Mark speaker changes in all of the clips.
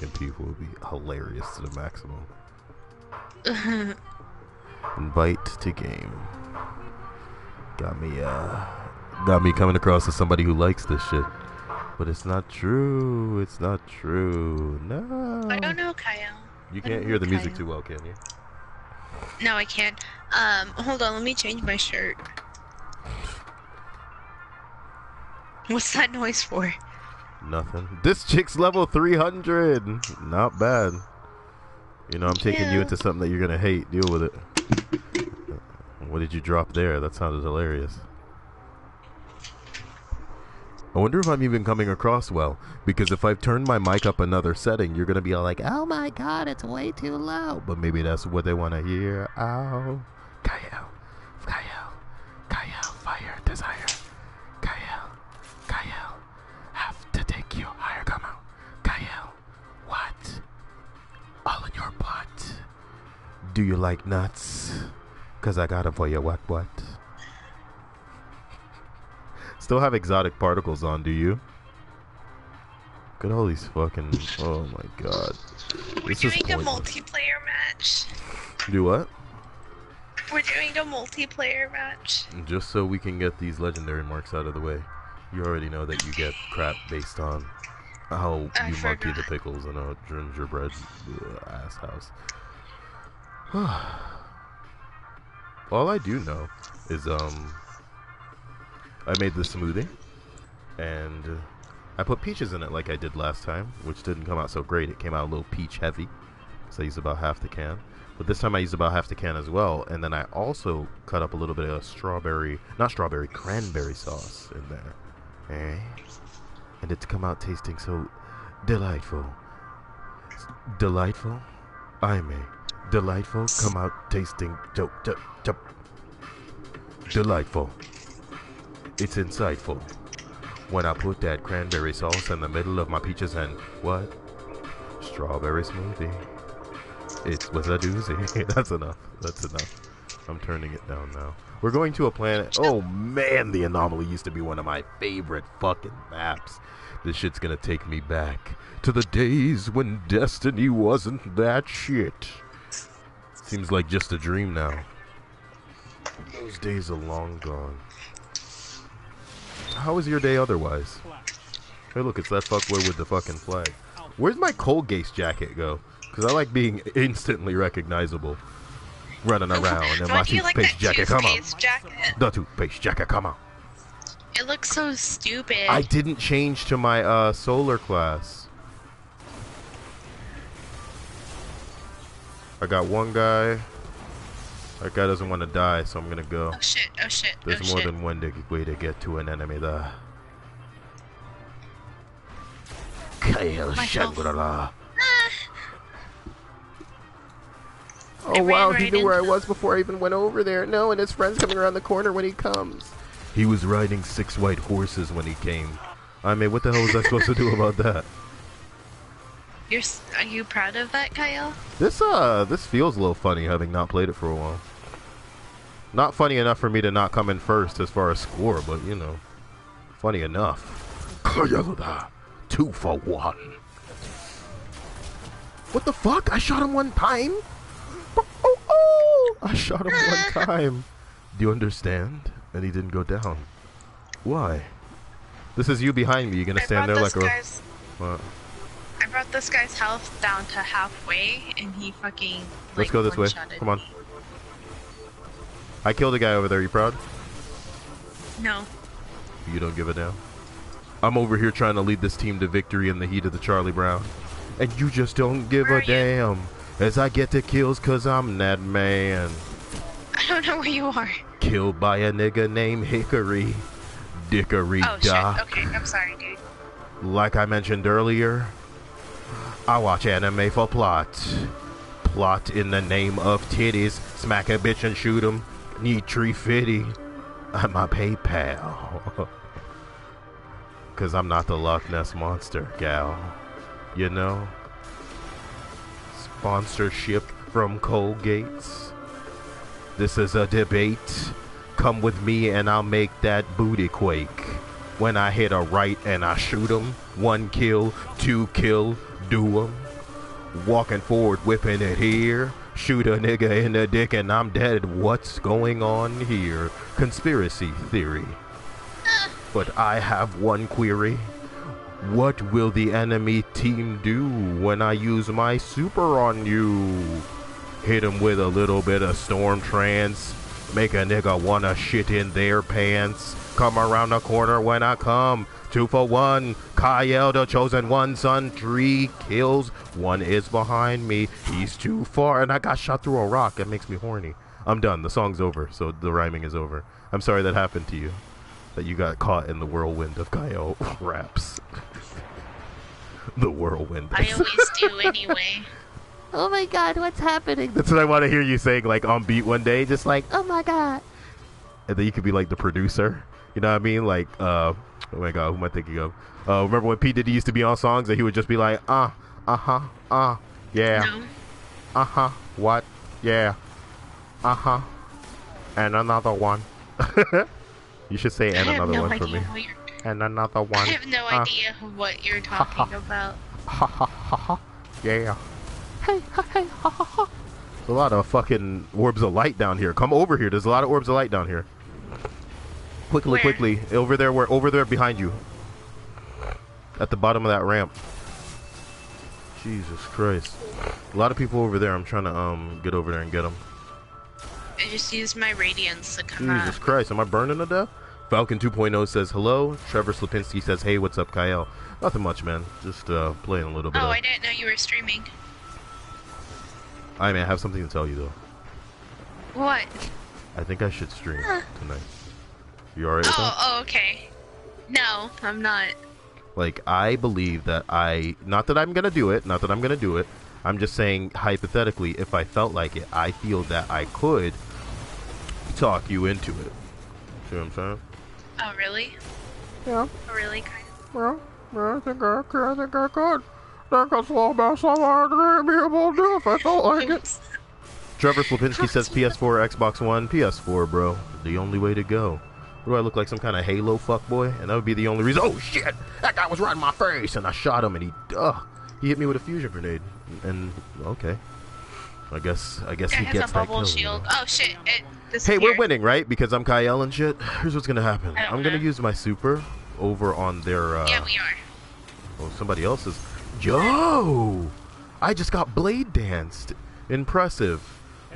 Speaker 1: And people would be hilarious to the maximum. Invite to game. Got me coming across as somebody who likes this shit. But it's not true. It's not true. No.
Speaker 2: I don't know, Cyael.
Speaker 1: You can't hear the music too well, can you?
Speaker 2: No, I can't. Hold on, let me change my shirt. What's that noise for?
Speaker 1: Nothing. This chick's level 300. Not bad. You know, I'm taking you into something that you're gonna hate. Deal with it. What did you drop there? That sounded hilarious. I wonder if I'm even coming across well, because if I've turned my mic up another setting, you're gonna be all like, "Oh my God, it's way too low." But maybe that's what they want to hear. Ow, Cyael, Cyael, Cyael, fire, desire, Cyael, Cyael, have to take you higher. Come out, Cyael. What? All in your butt. Do you like nuts? 'Cause I got 'em for you. What? Still have exotic particles on, do you? Look at all these fucking... Oh my god.
Speaker 2: We're doing a multiplayer match.
Speaker 1: Do what?
Speaker 2: We're doing a multiplayer match.
Speaker 1: Just so we can get these legendary marks out of the way. You already know that you get crap based on how you monkey the pickles in a gingerbread ass house. All I do know is, I made this smoothie, and I put peaches in it like I did last time, which didn't come out so great. It came out a little peach heavy, so I used about half the can. But this time I used about half the can as well, and then I also cut up a little bit of cranberry sauce in there. And it's come out tasting so delightful. Delightful? I may. Delightful come out tasting delightful. It's insightful. When I put that cranberry sauce in the middle of my peaches and what? Strawberry smoothie. It was a doozy. That's enough. That's enough. I'm turning it down now. We're going to a planet. Oh man, the anomaly used to be one of my favorite fucking maps. This shit's gonna take me back to the days when Destiny wasn't that shit. Seems like just a dream now. Those days are long gone. How was your day otherwise? Hey look, it's that fuckboy with the fucking flag. Where's my Colgate jacket go? Because I like being instantly recognizable. Running around in my toothpaste jacket, come on. The toothpaste jacket, come on.
Speaker 2: It looks so stupid.
Speaker 1: I didn't change to my solar class. I got one guy. That guy doesn't want to die, so I'm gonna go.
Speaker 2: Oh shit, oh shit,
Speaker 1: There's more than one way to get to an enemy there. Cyael Shangri-La. Oh wow, he knew where I was before I even went over there. No, and his friend's coming around the corner when he comes. He was riding 6 white horses when he came. I mean, what the hell was I supposed to do about that?
Speaker 2: Are you proud of that, Cyael?
Speaker 1: This feels a little funny, having not played it for a while. Not funny enough for me to not come in first as far as score, but you know, funny enough. 2 for 1. What the fuck? I shot him one time? Oh! I shot him one time. Do you understand? And he didn't go down. Why? This is you behind me. You're gonna stand there like a... What?
Speaker 2: I brought this guy's health down to halfway, and he fucking...
Speaker 1: Let's go this way. Come on. I killed a guy over there. You proud?
Speaker 2: No.
Speaker 1: You don't give a damn? I'm over here trying to lead this team to victory in the heat of the Charlie Brown. And you just don't give a damn. As I get the kills, cause I'm that man.
Speaker 2: I don't know where you are.
Speaker 1: Killed by a nigga named Hickory. Dickory Doc.
Speaker 2: Shit. Okay, I'm sorry, dude.
Speaker 1: Like I mentioned earlier, I watch anime for plot. Plot in the name of titties. Smack a bitch and shoot him. Need tree fitty. I'm my PayPal. Cause I'm not the Loch Ness Monster, gal. You know? Sponsorship from Colgate's. This is a debate. Come with me and I'll make that booty quake. When I hit a right and I shoot him. 1 kill, 2 kill, do 'em. Walking forward, whipping it here. Shoot a nigga in the dick and I'm dead. What's going on here? Conspiracy theory. But I have one query. What will the enemy team do when I use my super on you? Hit him with a little bit of storm trance. Make a nigga wanna shit in their pants. Come around the corner when I come. 2 for 1. Cyael, the chosen one, son. 3 kills. 1 is behind me. He's too far. And I got shot through a rock. That makes me horny. I'm done. The song's over. So the rhyming is over. I'm sorry that happened to you. That you got caught in the whirlwind of Cyael raps. The whirlwind.
Speaker 2: I always do anyway.
Speaker 3: Oh my god, what's happening?
Speaker 1: That's what I want to hear you saying, like, on beat one day. Just like,
Speaker 3: Oh my god.
Speaker 1: and then you could be like the producer. You know what I mean? Like, oh my god, who am I thinking of? Remember when P. Diddy used to be on songs and he would just be like, yeah,
Speaker 2: No.
Speaker 1: what, yeah, and another one. You should say and another one for me. And another one.
Speaker 2: I have no idea what you're talking about.
Speaker 1: Yeah. Hey, hey, ha, ha, ha. There's a lot of fucking orbs of light down here. Come over here. There's a lot of orbs of light down here. Quickly,
Speaker 2: Where?
Speaker 1: quickly. Over there, over there behind you. At the bottom of that ramp. Jesus Christ. A lot of people over there. I'm trying to get over there and get them.
Speaker 2: I just used my radiance to come
Speaker 1: Jesus
Speaker 2: out.
Speaker 1: Christ. Am I burning to death? Falcon 2.0 says hello. Trevor Slipinski says, hey, what's up, Cyael? Nothing much, man. Just playing a little bit.
Speaker 2: Oh, I didn't know you were streaming.
Speaker 1: I have something to tell you, though.
Speaker 2: What?
Speaker 1: I think I should stream tonight. You alright with that?
Speaker 2: Oh, okay. No, I'm not.
Speaker 1: Like, I believe that not that I'm gonna do it, not that I'm gonna do it, I'm just saying, hypothetically, if I felt like it, I feel that I could talk you into it. See what I'm saying?
Speaker 2: Oh, really?
Speaker 3: Yeah.
Speaker 2: Oh, really? Kind
Speaker 3: Well, I think I could. Think it's a little bit something I'd be able to do if I felt like it.
Speaker 1: Trevor Slipinski says PS4, Xbox One, PS4, bro. The only way to go. What do I look like, some kind of Halo fuckboy? And that would be the only reason. Oh shit! That guy was right in my face, and I shot him, and he hit me with a fusion grenade. And okay, I guess
Speaker 2: It
Speaker 1: he
Speaker 2: has
Speaker 1: gets
Speaker 2: a
Speaker 1: that
Speaker 2: bubble
Speaker 1: kill.
Speaker 2: shield. Oh shit! It
Speaker 1: Hey,
Speaker 2: disappeared.
Speaker 1: we're winning, right? Because I'm Cyael and shit. Here's what's gonna happen.
Speaker 2: I don't
Speaker 1: I'm gonna
Speaker 2: know.
Speaker 1: use my super over on their.
Speaker 2: Yeah, we are.
Speaker 1: Oh, somebody else's. Yo! I just got blade danced. Impressive.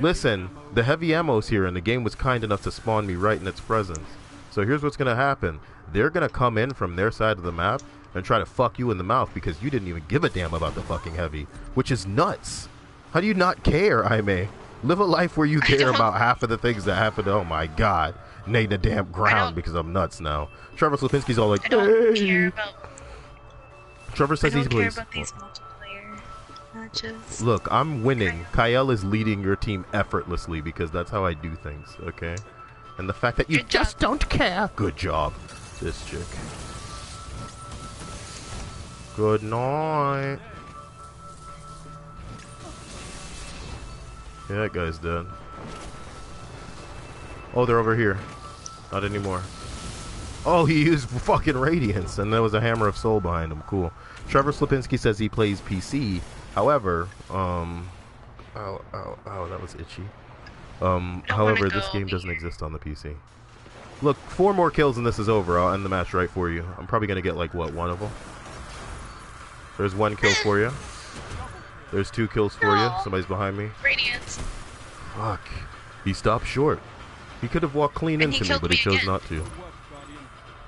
Speaker 1: Listen, the heavy ammo's here, and the game was kind enough to spawn me right in its presence. So here's what's gonna happen. They're gonna come in from their side of the map and try to fuck you in the mouth because you didn't even give a damn about the fucking heavy, which is nuts. How do you not care, Aime? Live a life where you care about half of the things that happen. Oh my god. Nail the damn ground because I'm nuts now. Trevor Slipinski's all like,
Speaker 2: I don't
Speaker 1: hey.
Speaker 2: care about.
Speaker 1: Trevor says
Speaker 2: I
Speaker 1: he's
Speaker 2: don't care
Speaker 1: plays.
Speaker 2: about these multiplayer matches.
Speaker 1: Look, I'm winning. Cyael is leading your team effortlessly because that's how I do things, okay? And the fact that you
Speaker 2: Good
Speaker 1: just
Speaker 2: job.
Speaker 1: don't care. Good job, this chick. Good night. Yeah, that guy's dead. Oh, they're over here. Not anymore. Oh, he used fucking Radiance, and there was a Hammer of Soul behind him. Cool. Trevor Slipinski says he plays PC. However, ow, that was itchy. However, this game doesn't exist on the PC. Look, 4 more kills and this is over. I'll end the match right for you. I'm probably gonna get like what, 1 of them. There's 1 kill for you. There's 2 kills for you. Somebody's behind me.
Speaker 2: Radiance.
Speaker 1: Fuck. He stopped short. He could have walked clean
Speaker 2: And he
Speaker 1: into me,
Speaker 2: killed
Speaker 1: but he
Speaker 2: me
Speaker 1: chose
Speaker 2: again.
Speaker 1: not to.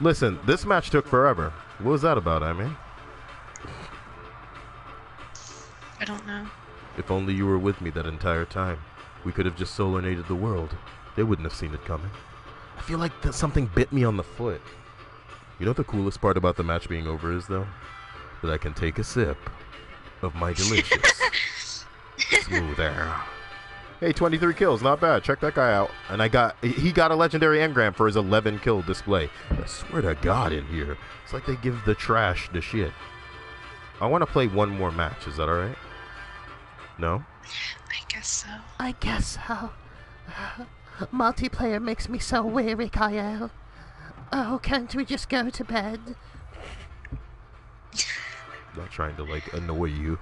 Speaker 1: Listen, this match took forever. What was that about, I mean?
Speaker 2: I don't know.
Speaker 1: If only you were with me that entire time. We could have just solanated the world. They wouldn't have seen it coming. I feel like that something bit me on the foot. You know what the coolest part about the match being over is, though? That I can take a sip of my delicious smooth air. Hey, 23 kills, not bad. Check that guy out. And he got a legendary engram for his 11 kill display. I swear to God in here. It's like they give the trash the shit. I want to play 1 more match. Is that alright? No?
Speaker 2: I guess so.
Speaker 3: I guess so. Multiplayer makes me so weary, Cyael. Oh, can't we just go to bed?
Speaker 1: Not trying to, like, annoy you.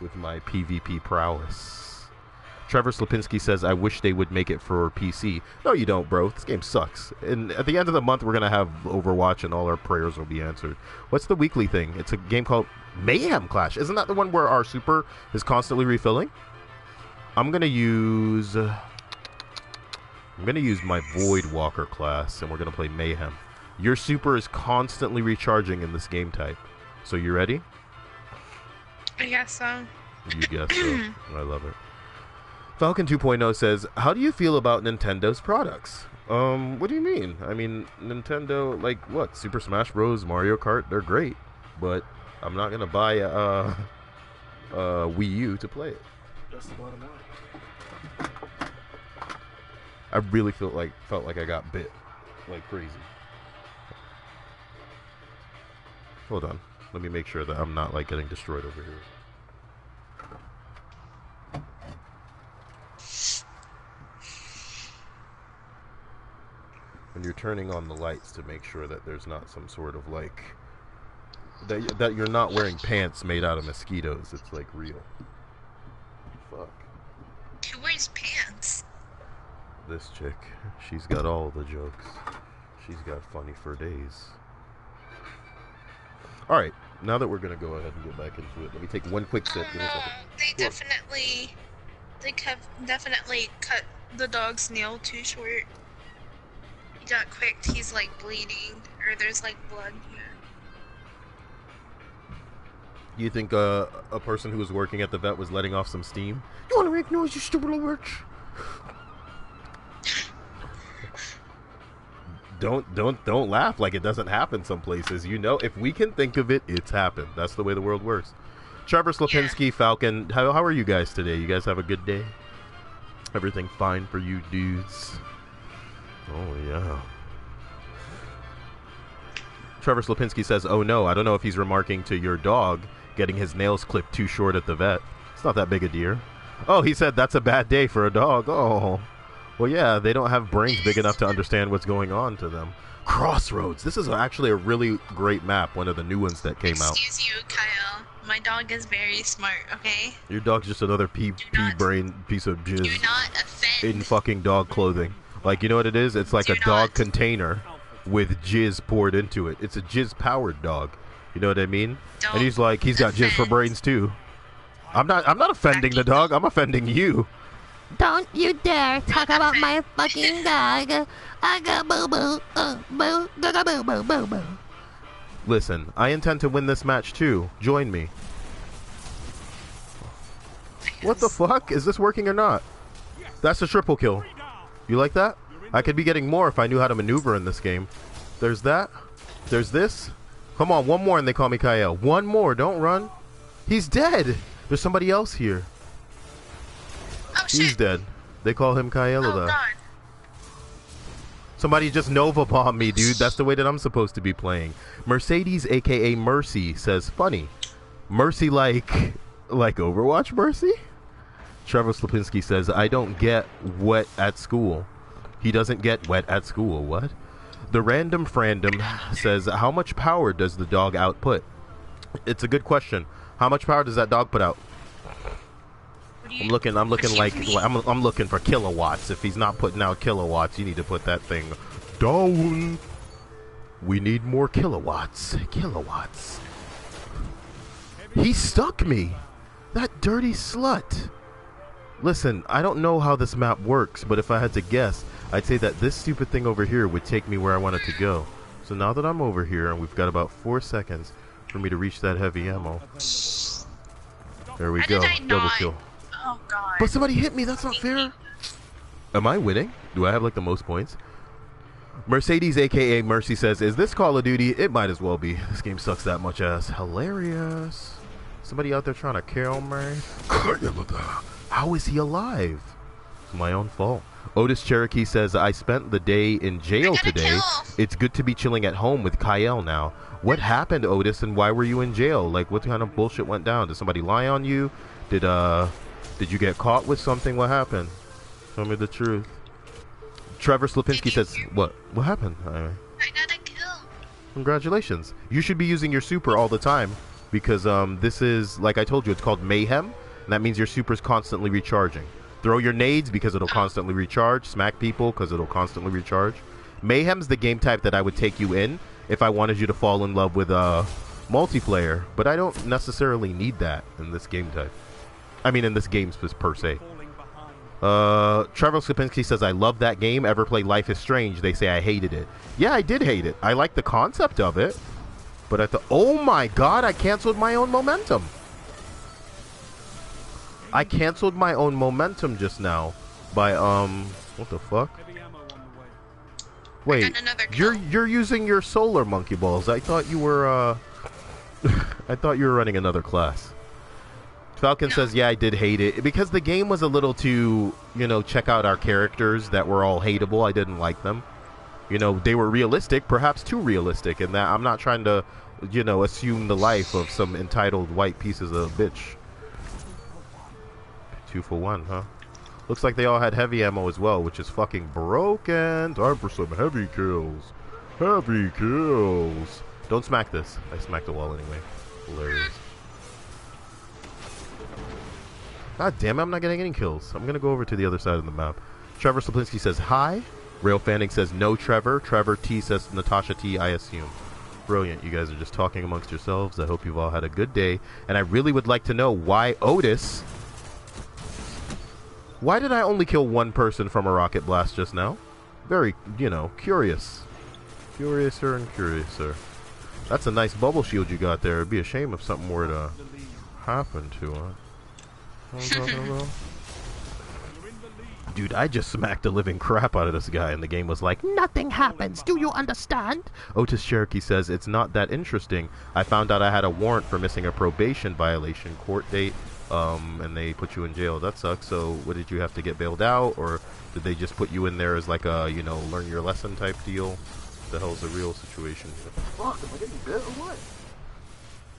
Speaker 1: with my PvP prowess. Trevor Slapinski says, I wish they would make it for PC. No, you don't, bro. This game sucks. And at the end of the month, we're going to have Overwatch and all our prayers will be answered. What's the weekly thing? It's a game called Mayhem Clash. Isn't that the one where our super is constantly refilling? I'm going to use my Void Walker class, and we're going to play Mayhem. Your super is constantly recharging in this game type. So you ready?
Speaker 2: I guess so.
Speaker 1: You guess so. I love it. Falcon 2.0 says, how do you feel about Nintendo's products? What do you mean? I mean, Nintendo, like, what? Super Smash Bros., Mario Kart, they're great. But I'm not going to buy a Wii U to play it. That's the bottom line. I really felt like I got bit like crazy. Hold on. Let me make sure that I'm not, like, getting destroyed over here. When you're turning on the lights to make sure that there's not some sort of like that you're not wearing pants made out of mosquitoes. It's like real. Fuck.
Speaker 2: Who wears pants?
Speaker 1: This chick. She's got all the jokes. She's got funny for days. Alright, now that we're gonna go ahead and get back into it, let me take one quick sip.
Speaker 2: Oh, no. They definitely cut the dog's nail too short. He got quicked, he's like bleeding, or there's like blood here.
Speaker 1: You think a person who was working at the vet was letting off some steam? You wanna make noise, you stupid little bitch? Don't laugh like it doesn't happen some places. You know, if we can think of it, it's happened. That's the way the world works. Trevor Slapinski, yeah. Falcon, how are you guys today? You guys have a good day? Everything fine for you dudes? Oh, yeah. Trevor Slapinski says, oh, no. I don't know if he's remarking to your dog getting his nails clipped too short at the vet. It's not that big a deal. Oh, he said that's a bad day for a dog. Oh. Well, yeah, they don't have brains big enough to understand what's going on to them. Crossroads. This is actually a really great map, one of the new ones that came out.
Speaker 2: Excuse you, Kyle. My dog is very smart, okay?
Speaker 1: Your dog's just another pea-brain piece of jizz
Speaker 2: Do not offend.
Speaker 1: in fucking dog clothing. Like, you know what it is? It's like a dog container with jizz poured into it. It's a jizz-powered dog. You know what I mean? And he's like, he's got jizz for brains, too. I'm not offending the dog. I'm offending you.
Speaker 4: Don't you dare talk about my fucking dog. I got boo-boo. Boo. Gaga boo-boo-boo-boo.
Speaker 1: Listen, I intend to win this match, too. Join me. What the fuck? Is this working or not? That's a triple kill. You like that? I could be getting more if I knew how to maneuver in this game. There's that. There's this. Come on, one more and they call me Cyael. One more, don't run. He's dead. There's somebody else here.
Speaker 2: Oh, shit.
Speaker 1: He's dead. They call him Cyael.
Speaker 2: Oh, God.
Speaker 1: Somebody just Nova bombed me, dude. That's the way that I'm supposed to be playing. Mercedes, aka Mercy, says, funny. Mercy like Overwatch Mercy? Trevor Slapinski says, I don't get wet at school. He doesn't get wet at school. What? The Random Frandom says, how much power does the dog output? It's a good question. How much power does that dog put out? I'm looking for kilowatts. If he's not putting out kilowatts, you need to put that thing down. We need more kilowatts. Kilowatts. He stuck me. That dirty slut. Listen, I don't know how this map works, but if I had to guess, I'd say that this stupid thing over here would take me where I wanted to go. So now that I'm over here, and we've got about 4 seconds for me to reach that heavy ammo. There we go. Double kill.
Speaker 2: Oh, God.
Speaker 1: But somebody hit me. That's not fair. Am I winning? Do I have like the most points? Mercedes, aka Mercy, says, is this Call of Duty? It might as well be. This game sucks that much ass. Hilarious. Somebody out there trying to kill me? How is he alive? It's my own fault. Otis Cherokee says, I spent the day in jail today. It's good to be chilling at home with Cyael now. What happened, Otis, and why were you in jail? Like, what kind of bullshit went down? Did somebody lie on you? Did you get caught with something? What happened? Tell me the truth. Trevor Slapinski says, what? What happened?
Speaker 2: I got a kill.
Speaker 1: Congratulations. You should be using your super all the time. because this is, like I told you, it's called Mayhem, and that means your super's constantly recharging. Throw your nades because it'll constantly recharge. Smack people because it'll constantly recharge. Mayhem's the game type that I would take you in if I wanted you to fall in love with multiplayer, but I don't necessarily need that in this game type. I mean, in this game per se. Trevor Slipinski says, I love that game. Ever play Life is Strange? They say I hated it. Yeah, I did hate it. I like the concept of it, but at the... Oh my god, I canceled my own momentum. I canceled my own momentum just now by, what the fuck? Wait, you're using your solar monkey balls. I thought you were, I thought you were running another class. Falcon says, yeah, I did hate it. Because the game was a little too, you know, check out our characters that were all hateable. I didn't like them. You know, they were realistic, perhaps too realistic. And that I'm not trying to, you know, assume the life of some entitled white pieces of bitch. 2 for 1, huh? Looks like they all had heavy ammo as well, which is fucking broken. Time for some heavy kills. Heavy kills. Don't smack this. I smacked the wall anyway. Hilarious. God damn it, I'm not getting any kills. I'm gonna go over to the other side of the map. Trevor Slipinski says hi. Rail Fanning says no Trevor. Trevor T says Natasha T, I assume. Brilliant. You guys are just talking amongst yourselves. I hope you've all had a good day. And I really would like to know why Otis... Why did I only kill one person from a rocket blast just now? Very, you know, curious. Curiouser and curiouser. That's a nice bubble shield you got there. It'd be a shame if something were to happen to it. Dude, I just smacked the living crap out of this guy, and the game was like, nothing happens. Do you understand? Otis Cherokee says, it's not that interesting. I found out I had a warrant for missing a probation violation, court date, and they put you in jail. That sucks. So what, did you have to get bailed out, or did they just put you in there as like a, you know, learn your lesson type deal? What the hell's the real situation? Fuck, am I getting bit or what?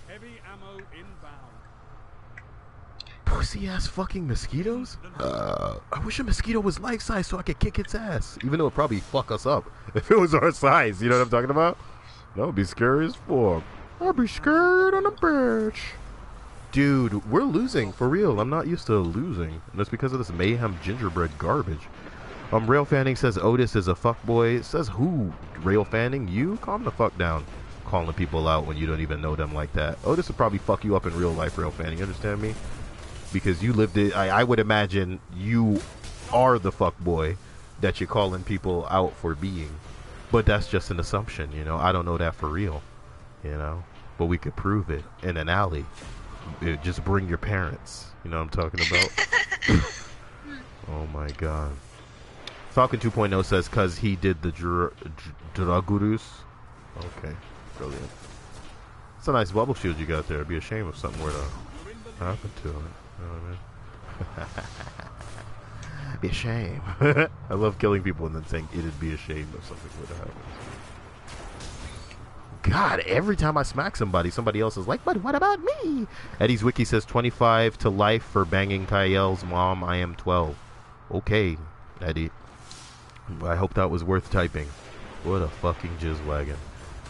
Speaker 5: Heavy ammo inbound.
Speaker 1: Pussy ass fucking mosquitoes? I wish a mosquito was life size so I could kick its ass. Even though it'd probably fuck us up if it was our size. You know what I'm talking about? That would be scary as fuck. I'd be scared on a bitch. Dude, we're losing, for real. I'm not used to losing. And that's because of this mayhem gingerbread garbage. Rail Fanning says Otis is a fuckboy. It says who? Rail Fanning? You? Calm the fuck down. Calling people out when you don't even know them like that. Otis would probably fuck you up in real life, Rail Fanning. You understand me? Because you lived it. I would imagine you are the fuckboy that you're calling people out for being. But that's just an assumption, you know. I don't know that for real, you know. But we could prove it in an alley. Just bring your parents. You know what I'm talking about? Oh my god. Falcon 2.0 says because he did the Dragurus. Okay, brilliant. It's a nice bubble shield you got there. It'd be a shame if something were to happen to it. You know what I mean? Be a shame. I love killing people and then saying it'd be a shame if something were to happen. God, every time I smack somebody, somebody else is like, but what about me? Eddie's Wiki says 25 to life for banging Cyael's mom. I am 12. Okay, Eddie. I hope that was worth typing. What a fucking jizzwagon.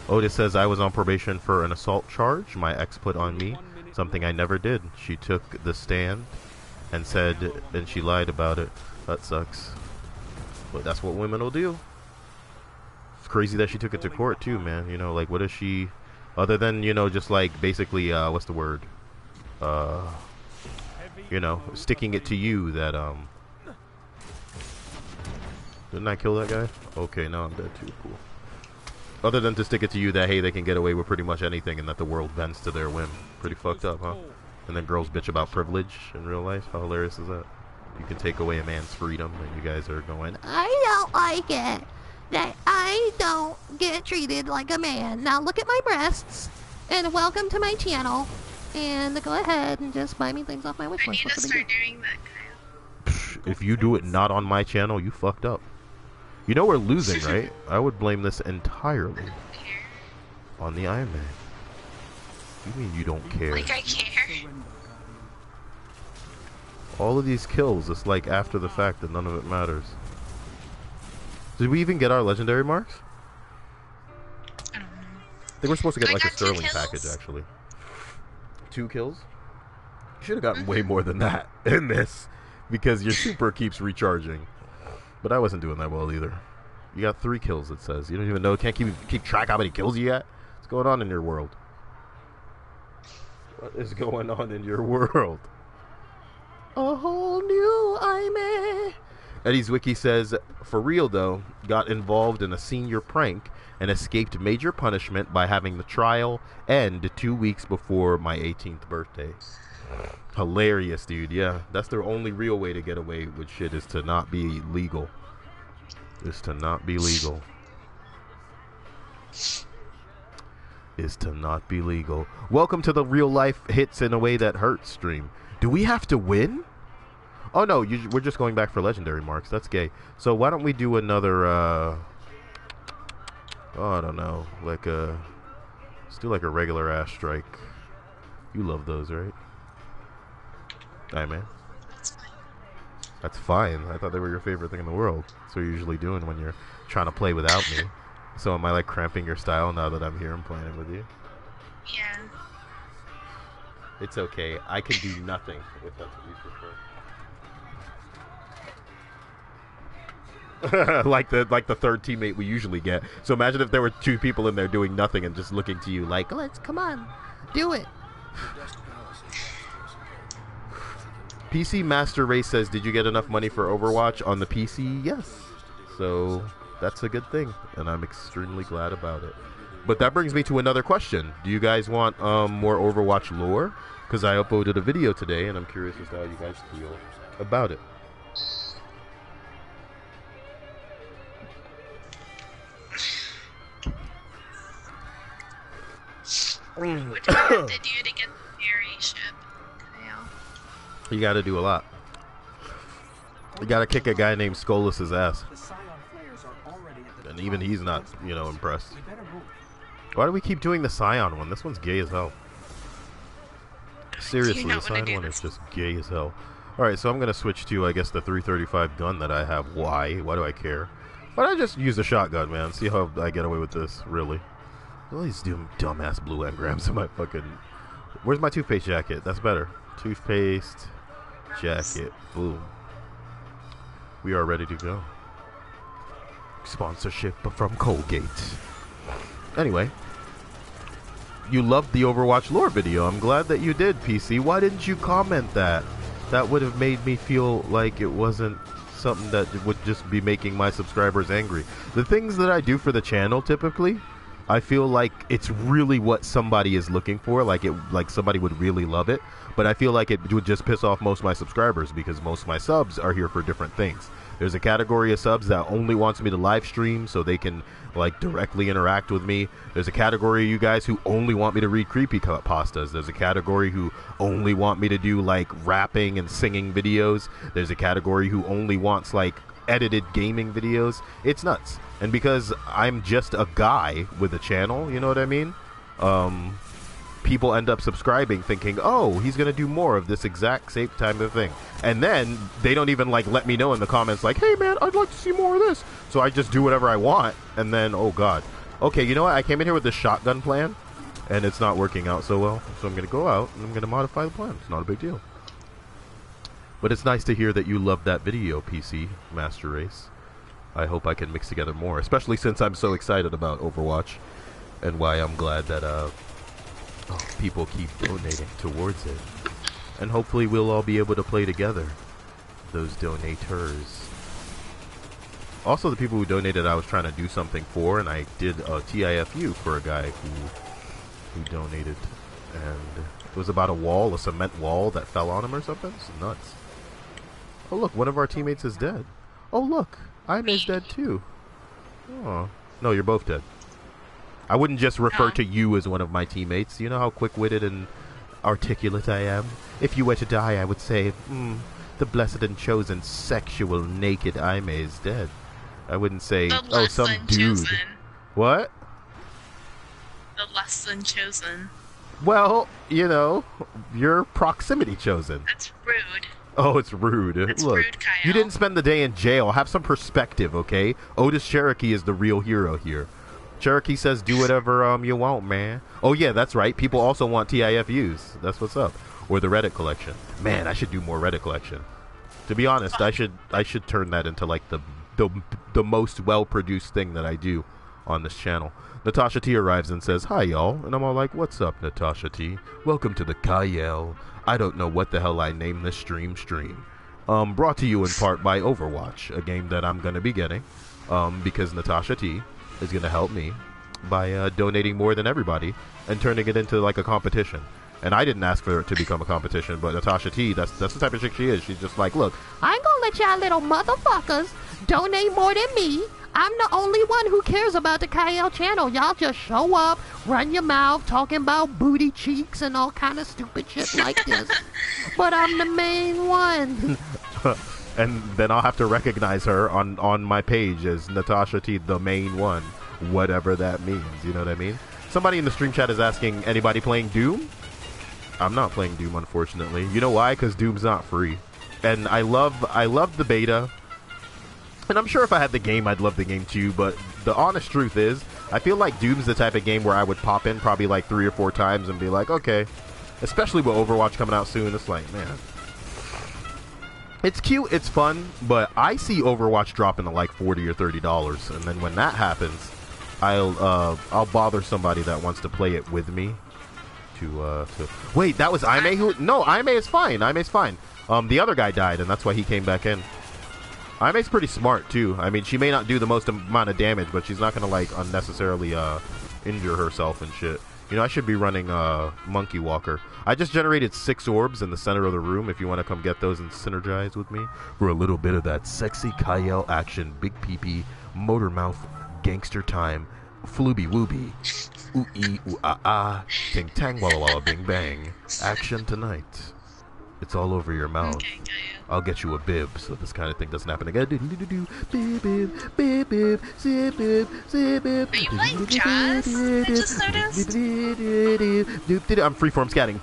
Speaker 1: Otis says I was on probation for an assault charge my ex put on me. Something I never did. She took the stand and said, and she lied about it. That sucks. But that's what women will do. It's crazy that she took it to court too, man. You know, like, what is she, other than, you know, just like basically, what's the word? You know, sticking it to you that, didn't I kill that guy? Okay, now I'm dead too. Cool. Other than to stick it to you that, hey, they can get away with pretty much anything and that the world bends to their whim. Pretty fucked up, huh? And then girls bitch about privilege in real life. How hilarious is that? You can take away a man's freedom and you guys are going,
Speaker 4: I don't like it that I don't get treated like a man. Now look at my breasts, and welcome to my channel, and go ahead and just buy me things off my wish
Speaker 2: I
Speaker 4: list.
Speaker 2: need to start doing that, Kyle.
Speaker 1: if you do it not on my channel, you fucked up. You know we're losing, right? I would blame this entirely on the Iron Man. You mean you don't care?
Speaker 2: Like I care.
Speaker 1: All of these kills, it's like after the fact that none of it matters. Did we even get our legendary marks?
Speaker 2: I don't know.
Speaker 1: I think we're supposed to get
Speaker 2: I
Speaker 1: like a
Speaker 2: got 2
Speaker 1: sterling
Speaker 2: kills.
Speaker 1: package, actually. 2 kills. You should have gotten way more than that in this, because your super keeps recharging. But I wasn't doing that well either. You got 3 kills, it says. You don't even know. Can't keep track how many kills you got. What's going on in your world? What is going on in your world? A whole new Aime. Eddie's Wiki says, for real though, got involved in a senior prank and escaped major punishment by having the trial end 2 weeks before my 18th birthday. Hilarious, dude. Yeah, that's their only real way to get away with shit, is to not be legal. Is to not be legal. Is to not be legal. Welcome to the real life hits in a way that hurts stream. Do we have to win? Oh no, we're just going back for legendary marks. That's gay. So why don't we do another, oh, I don't know, like let's do like a regular ass strike. You love those, right? Alright, man. That's fine. I thought they were your favorite thing in the world. That's what you're usually doing when you're trying to play without me. So am I like cramping your style now that I'm here and playing with you?
Speaker 2: Yeah.
Speaker 1: It's okay. I can do nothing if that's what you prefer. like the third teammate we usually get. So imagine if there were 2 people in there doing nothing and just looking to you like, let's come on, do it. PC Master Race says, did you get enough money for Overwatch on the PC? Yes. So that's a good thing, and I'm extremely glad about it. But that brings me to another question. Do you guys want more Overwatch lore? Because I uploaded a video today, and I'm curious as to how you guys feel about it.
Speaker 2: What do you have to do to get the fairy ship, Cyael?
Speaker 1: You gotta do a lot. You gotta kick a guy named Skolas's ass. And even he's not, you know, impressed. Why do we keep doing the Scion one? This one's gay as hell. Seriously, the Scion one is just gay as hell. Alright, so I'm gonna switch to, I guess, the 335 gun that I have. Why? Why do I care? Why don't I just use a shotgun, man? See how I get away with this, really. All these dumbass blue engrams in my fucking... Where's my toothpaste jacket? That's better. Toothpaste jacket. Boom. We are ready to go. Sponsorship from Colgate. Anyway. You loved the Overwatch lore video. I'm glad that you did, PC. Why didn't you comment that? That would have made me feel like it wasn't something that would just be making my subscribers angry. The things that I do for the channel, typically, I feel like it's really what somebody is looking for. Like somebody would really love it. But I feel like it would just piss off most of my subscribers, because most of my subs are here for different things. There's a category of subs that only wants me to live stream so they can like directly interact with me. There's a category of you guys who only want me to read creepy pastas. There's a category who only want me to do like rapping and singing videos. There's a category who only wants like edited gaming videos. It's nuts. And because I'm just a guy with a channel, you know what I mean? People end up subscribing thinking, oh, he's going to do more of this exact same type of thing. And then they don't even like let me know in the comments like, hey man, I'd like to see more of this. So I just do whatever I want. And then, oh God. Okay, you know what? I came in here with this shotgun plan and it's not working out so well. So I'm going to go out and I'm going to modify the plan. It's not a big deal. But it's nice to hear that you loved that video, PC Master Race. I hope I can mix together more, especially since I'm so excited about Overwatch and why I'm glad that people keep donating towards it. And hopefully we'll all be able to play together, those donators. Also, the people who donated, I was trying to do something for, and I did a TIFU for a guy who donated. And it was about a wall, a cement wall that fell on him or something. It's nuts. Oh look, one of our teammates is dead. Oh look, Aime's dead too. Oh, no, you're both dead. I wouldn't just refer to you as one of my teammates. You know how quick-witted and articulate I am? If you were to die, I would say, the blessed and chosen sexual naked Aime is dead. I wouldn't say, oh, some dude. Chosen. What?
Speaker 2: The less than chosen.
Speaker 1: Well, you know, you're proximity chosen.
Speaker 2: That's rude.
Speaker 1: Oh, it's rude.
Speaker 2: That's
Speaker 1: Look,
Speaker 2: rude, Cyael.
Speaker 1: You didn't spend the day in jail. Have some perspective, okay? Otis Cherokee is the real hero here. Cherokee says, do whatever you want, man. Oh yeah, that's right. People also want TIFUs. That's what's up. Or the Reddit collection. Man, I should do more Reddit collection. To be honest, I should turn that into like the most well-produced thing that I do on this channel. Natasha T arrives and says, hi y'all. And I'm all like, what's up, Natasha T? Welcome to the Cyael. I don't know what the hell I named this stream. Brought to you in part by Overwatch, a game that I'm going to be getting. Because Natasha T is going to help me by donating more than everybody and turning it into like a competition. And I didn't ask for it to become a competition, but Natasha T, that's the type of chick she is. She's just like, look,
Speaker 4: I ain't gonna let y'all little motherfuckers donate more than me. I'm the only one who cares about the Cyael channel. Y'all just show up, run your mouth, talking about booty cheeks and all kind of stupid shit like this. But I'm the main one.
Speaker 1: And then I'll have to recognize her on my page as Natasha T, the main one, whatever that means. You know what I mean? Somebody in the stream chat is asking, anybody playing Doom? I'm not playing Doom, unfortunately. You know why? Because Doom's not free. And I love the beta. And I'm sure if I had the game, I'd love the game too. But the honest truth is, I feel like Doom's the type of game where I would pop in probably like 3 or 4 times and be like, okay. Especially with Overwatch coming out soon. It's like, man. It's cute, it's fun, but I see Overwatch dropping to like $40 or $30. And then when that happens, I'll bother somebody that wants to play it with me. To wait, that was Aime who? No, Aime is fine. Aime's fine. The other guy died, and that's why he came back in. Aime's pretty smart too. I mean, she may not do the most amount of damage, but she's not gonna like unnecessarily injure herself and shit. You know, I should be running Monkey Walker. I just generated 6 orbs in the center of the room. If you want to come get those and synergize with me for a little bit of that sexy Cyael action, big pee-pee, motor mouth, gangster time, flooby wooby. Ooh ee ooh ah ah, ting tang walla walla bing bang. Action tonight. It's all over your mouth.
Speaker 2: Okay,
Speaker 1: I'll get you a bib so this kind of thing doesn't happen again. Bib bib bib bib zip bib zip bib.
Speaker 2: Are you like jazz? I just noticed.
Speaker 1: I'm freeform scatting.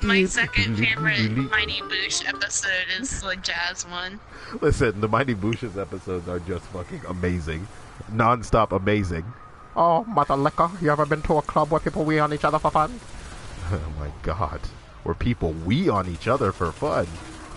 Speaker 2: My second favorite Mighty Boosh episode is the jazz one.
Speaker 1: Listen, the Mighty Booshes episodes are just fucking amazing. Non-stop amazing.
Speaker 3: Oh, mother liquor. You ever been to a club where people wee on each other for fun?
Speaker 1: Oh my god. Where people wee on each other for fun.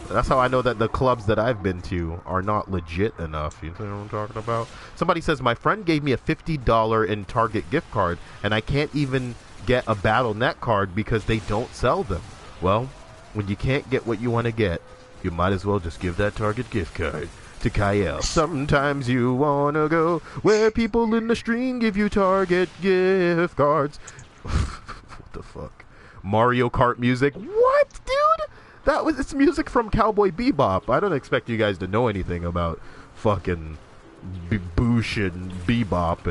Speaker 1: That's how I know that the clubs that I've been to are not legit enough. You know what I'm talking about? Somebody says, my friend gave me a $50 in Target gift card, and I can't even get a Battle.net card because they don't sell them. Well, when you can't get what you want to get, you might as well just give that Target gift card to Cyael. Sometimes you wanna go where people in the stream give you Target gift cards. What the fuck? Mario Kart music? What, dude? It's music from Cowboy Bebop. I don't expect you guys to know anything about fucking Boosh and Bebop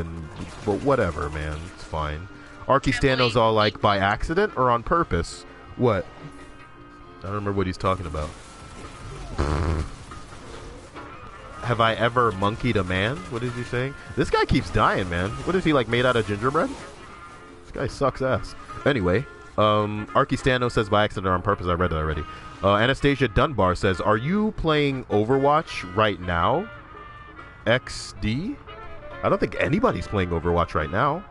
Speaker 1: but whatever, man. It's fine. Arky Stano's all like, by accident or on purpose? What? I don't remember what he's talking about. Have I ever monkeyed a man? What is he saying? This guy keeps dying, man. What is he, like, made out of gingerbread? This guy sucks ass. Anyway, Arky Stano says by accident or on purpose. I read it already. Anastasia Dunbar says, are you playing Overwatch right now? XD? I don't think anybody's playing Overwatch right now.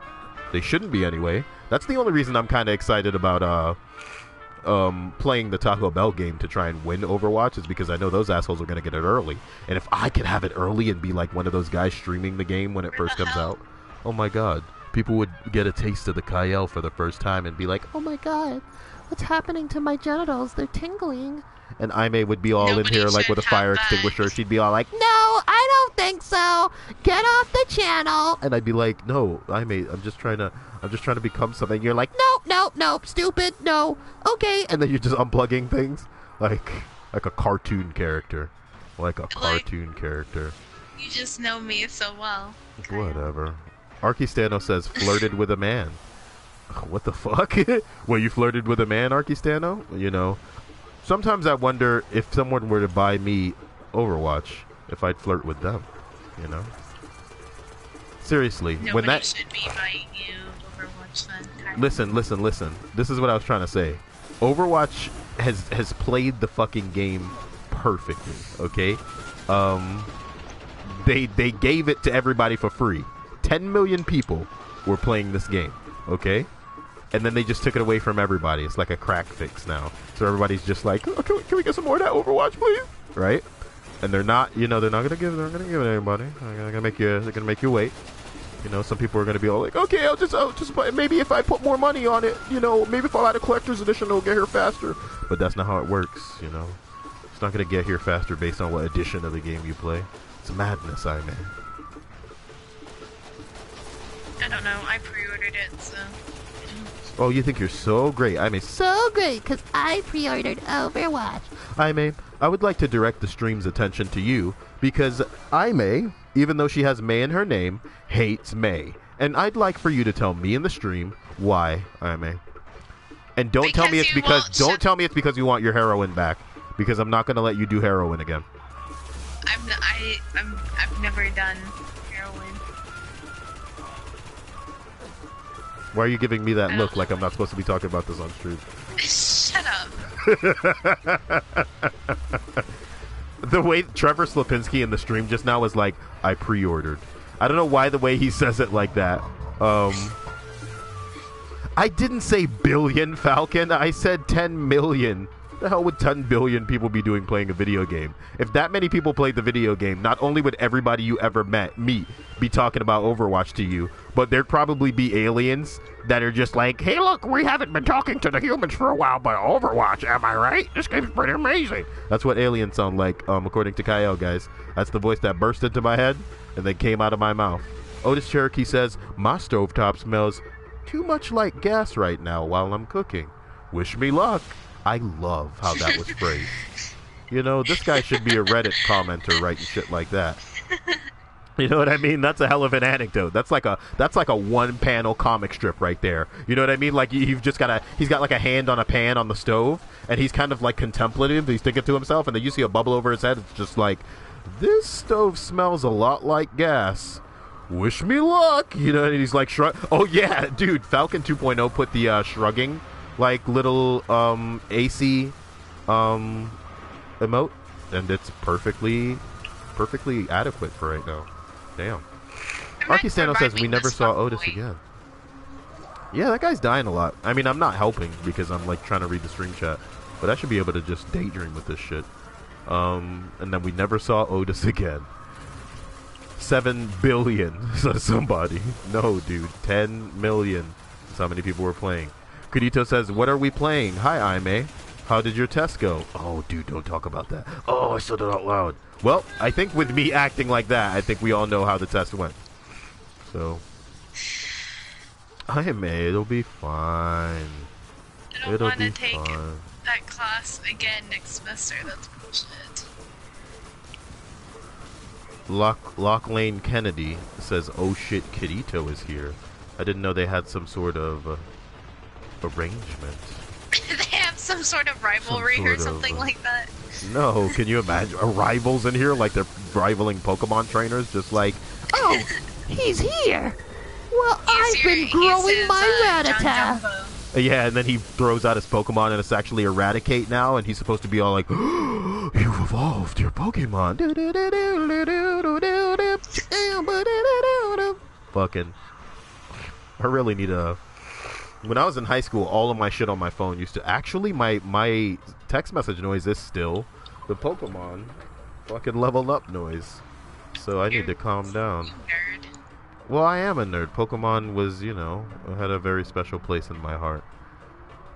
Speaker 1: They shouldn't be anyway. That's the only reason I'm kind of excited about playing the Taco Bell game to try and win Overwatch is because I know those assholes are going to get it early. And if I could have it early and be like one of those guys streaming the game when it first comes out, oh my god. People would get a taste of the Cyael for the first time and be like,
Speaker 4: oh my god, what's happening to my genitals? They're tingling.
Speaker 1: And Aime would be all
Speaker 2: Nobody
Speaker 1: in here like with a
Speaker 2: should
Speaker 1: fire
Speaker 2: have
Speaker 1: extinguisher.
Speaker 2: that.
Speaker 1: She'd be all like,
Speaker 4: No, I don't think so. Get off the channel.
Speaker 1: and I'd be like, no, Aime, I'm just trying to become something. You're like,
Speaker 4: No, stupid, no. Okay.
Speaker 1: and then you're just unplugging things like a cartoon character. Like a cartoon character.
Speaker 2: You just know me so well.
Speaker 1: Whatever. Arky Stano says, flirted with a man. What the fuck? Well, you flirted with a man, Arky Stano? You know, sometimes I wonder if someone were to buy me Overwatch, if I'd flirt with them, you know? Seriously,
Speaker 2: Nobody
Speaker 1: when that...
Speaker 2: should be buying you Overwatch then.
Speaker 1: Listen. This is what I was trying to say. Overwatch has played the fucking game perfectly, okay? they gave it to everybody for free. 10 million people were playing this game, okay? And then they just took it away from everybody. It's like a crack fix now. So everybody's just like, oh, can we get some more of that Overwatch, please? Right? And they're not gonna give it to anybody. They're gonna make you wait. You know, some people are gonna be all like, okay, I'll just play. Maybe if I put more money on it, you know, maybe if I buy a collector's edition, it'll get here faster. But that's not how it works, you know. It's not gonna get here faster based on what edition of the game you play. It's madness, I mean.
Speaker 2: I don't know. I pre-ordered it, so.
Speaker 1: Oh, you think you're so great? I mean,
Speaker 4: So great, because I pre-ordered Overwatch.
Speaker 1: I would like to direct the stream's attention to you because May, even though she has May in her name, hates May. And I'd like for you to tell me in the stream why, May. And don't tell me it's because you want your heroin back, because I'm not going to let you do heroin again.
Speaker 2: I've never done heroin.
Speaker 1: Why are you giving me that look like I'm not supposed to be talking about this on stream?
Speaker 2: Shut up.
Speaker 1: The way Trevor Slapinski in the stream just now was like, I pre-ordered. I don't know why the way he says it like that. I didn't say billion, Falcon. I said 10 million. The hell would 10 billion people be doing playing a video game? If that many people played the video game, not only would everybody you ever meet be talking about Overwatch to you, but there'd probably be aliens that are just like, hey, look, we haven't been talking to the humans for a while, but Overwatch, am I right? This game's pretty amazing. That's what aliens sound like, according to Cyael, guys. That's the voice that burst into my head and then came out of my mouth. Otis Cherokee says, my stovetop smells too much like gas right now while I'm cooking. Wish me luck. I love how that was phrased. You know, this guy should be a Reddit commenter writing shit like that. You know what I mean? That's a hell of an anecdote. That's like a one-panel comic strip right there. You know what I mean? Like he's got like a hand on a pan on the stove, and he's kind of like contemplative. He's thinking to himself, and then you see a bubble over his head. It's just like, this stove smells a lot like gas. Wish me luck. You know, and he's like, shrug. Oh yeah, dude. Falcon 2.0 put the shrugging, like little AC emote, and it's perfectly adequate for right now. Damn. Archistano says we never saw Otis again. Yeah, that guy's dying a lot. I mean, I'm not helping because I'm like trying to read the stream chat, but I should be able to just daydream with this shit. And then we never saw Otis again. 7 billion, says somebody. No, dude, 10 million. That's how many people were playing. Kudito says, what are we playing? Hi, May. How did your test go? Oh, dude, don't talk about that. Oh, I said it out loud. Well, I think with me acting like that, I think we all know how the test went. So, May, it'll be fine.
Speaker 2: I don't want to take that class again next semester. That's bullshit.
Speaker 1: Lock Lane Kennedy says, oh shit, Kirito is here. I didn't know they had some sort of arrangement.
Speaker 2: They have some sort of rivalry or something like that.
Speaker 1: No, can you imagine rivals in here? Like they're rivaling Pokemon trainers, just like,
Speaker 4: oh, he's here. Well, I've been growing my Rattata.
Speaker 1: Yeah, and then he throws out his Pokemon and it's actually Eradicate now, and he's supposed to be all like, oh, you evolved your Pokemon. Fucking, I really need a... When I was in high school, all of my shit on my phone used to... Actually, my text message noise is still the Pokemon fucking level up noise. So I need to calm down.
Speaker 2: Nerd.
Speaker 1: Well, I am a nerd. Pokemon was, you know, had a very special place in my heart.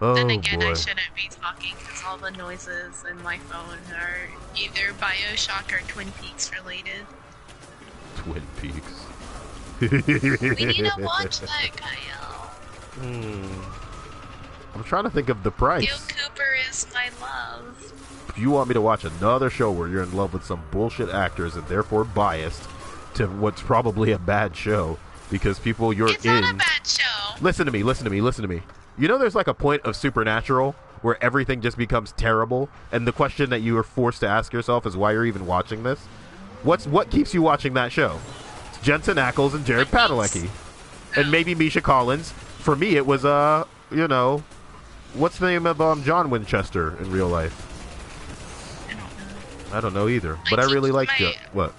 Speaker 1: Oh,
Speaker 2: then again,
Speaker 1: boy.
Speaker 2: I shouldn't be talking because all the noises in my phone are either Bioshock or Twin Peaks related.
Speaker 1: Twin Peaks.
Speaker 2: We need to watch that, Cyael.
Speaker 1: I'm trying to think of the price.
Speaker 2: Gil Cooper is my love.
Speaker 1: If you want me to watch another show where you're in love with some bullshit actors and therefore biased to what's probably a bad show because people you're
Speaker 2: it's
Speaker 1: in...
Speaker 2: It's not a bad show.
Speaker 1: Listen to me. You know there's like a point of Supernatural where everything just becomes terrible, and the question that you are forced to ask yourself is why you're even watching this? What keeps you watching that show? It's Jensen Ackles and Jared Padalecki. And maybe Misha Collins. For me, it was, you know, what's the name of John Winchester in real life?
Speaker 2: I don't know.
Speaker 1: I don't know either, but I really like What?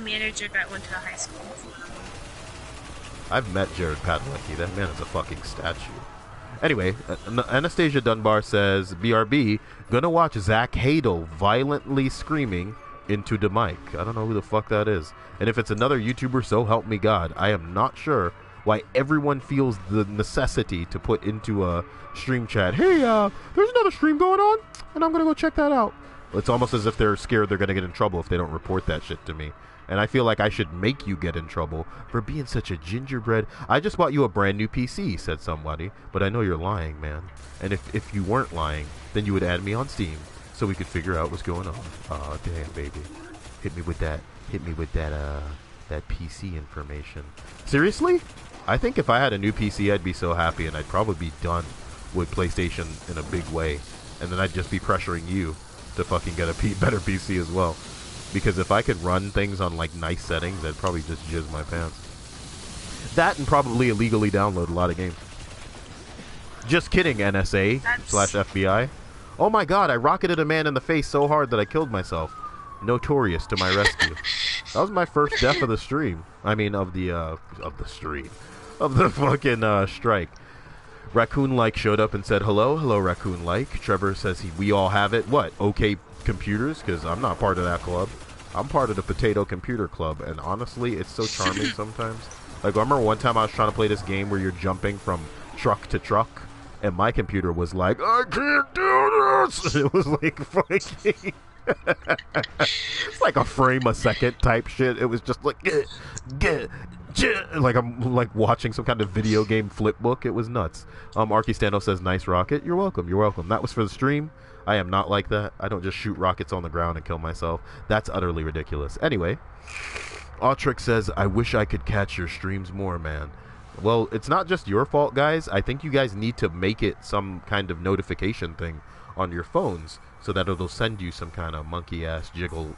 Speaker 2: manager that went to high school.
Speaker 1: I've met Jared Padalecki. That man is a fucking statue. Anyway, Anastasia Dunbar says, BRB, gonna watch Zach Hadel violently screaming into the mic. I don't know who the fuck that is. And if it's another YouTuber, so help me God. I am not sure why everyone feels the necessity to put into a stream chat, hey, there's another stream going on, and I'm gonna go check that out. It's almost as if they're scared they're gonna get in trouble if they don't report that shit to me. And I feel like I should make you get in trouble for being such a gingerbread. I just bought you a brand new PC, said somebody, but I know you're lying, man. And if you weren't lying, then you would add me on Steam so we could figure out what's going on. Aw, damn, baby. Hit me with that that PC information. Seriously? I think if I had a new PC, I'd be so happy, and I'd probably be done with PlayStation in a big way. And then I'd just be pressuring you to fucking get a better PC as well. Because if I could run things on, like, nice settings, I'd probably just jizz my pants. That and probably illegally download a lot of games. Just kidding, NSA/FBI. Oh my god, I rocketed a man in the face so hard that I killed myself. Notorious to my rescue. That was my first death of the stream. I mean, of the stream. Of the fucking, strike. Raccoon-like showed up and said, hello, Raccoon-like. Trevor says we all have it. What, okay computers? Because I'm not part of that club. I'm part of the Potato Computer Club, and honestly, it's so charming sometimes. Like, I remember one time I was trying to play this game where you're jumping from truck to truck, and my computer was like, I can't do this! It was like fucking... It's like a frame a second type shit. It was just like... Like I'm like watching some kind of video game flip book. It was nuts. Arky Stano says, nice rocket. You're welcome. You're welcome. That was for the stream. I am not like that. I don't just shoot rockets on the ground and kill myself. That's utterly ridiculous. Anyway, Autric says, I wish I could catch your streams more, man. Well, it's not just your fault, guys. I think you guys need to make it some kind of notification thing on your phones so that it'll send you some kind of monkey-ass jiggle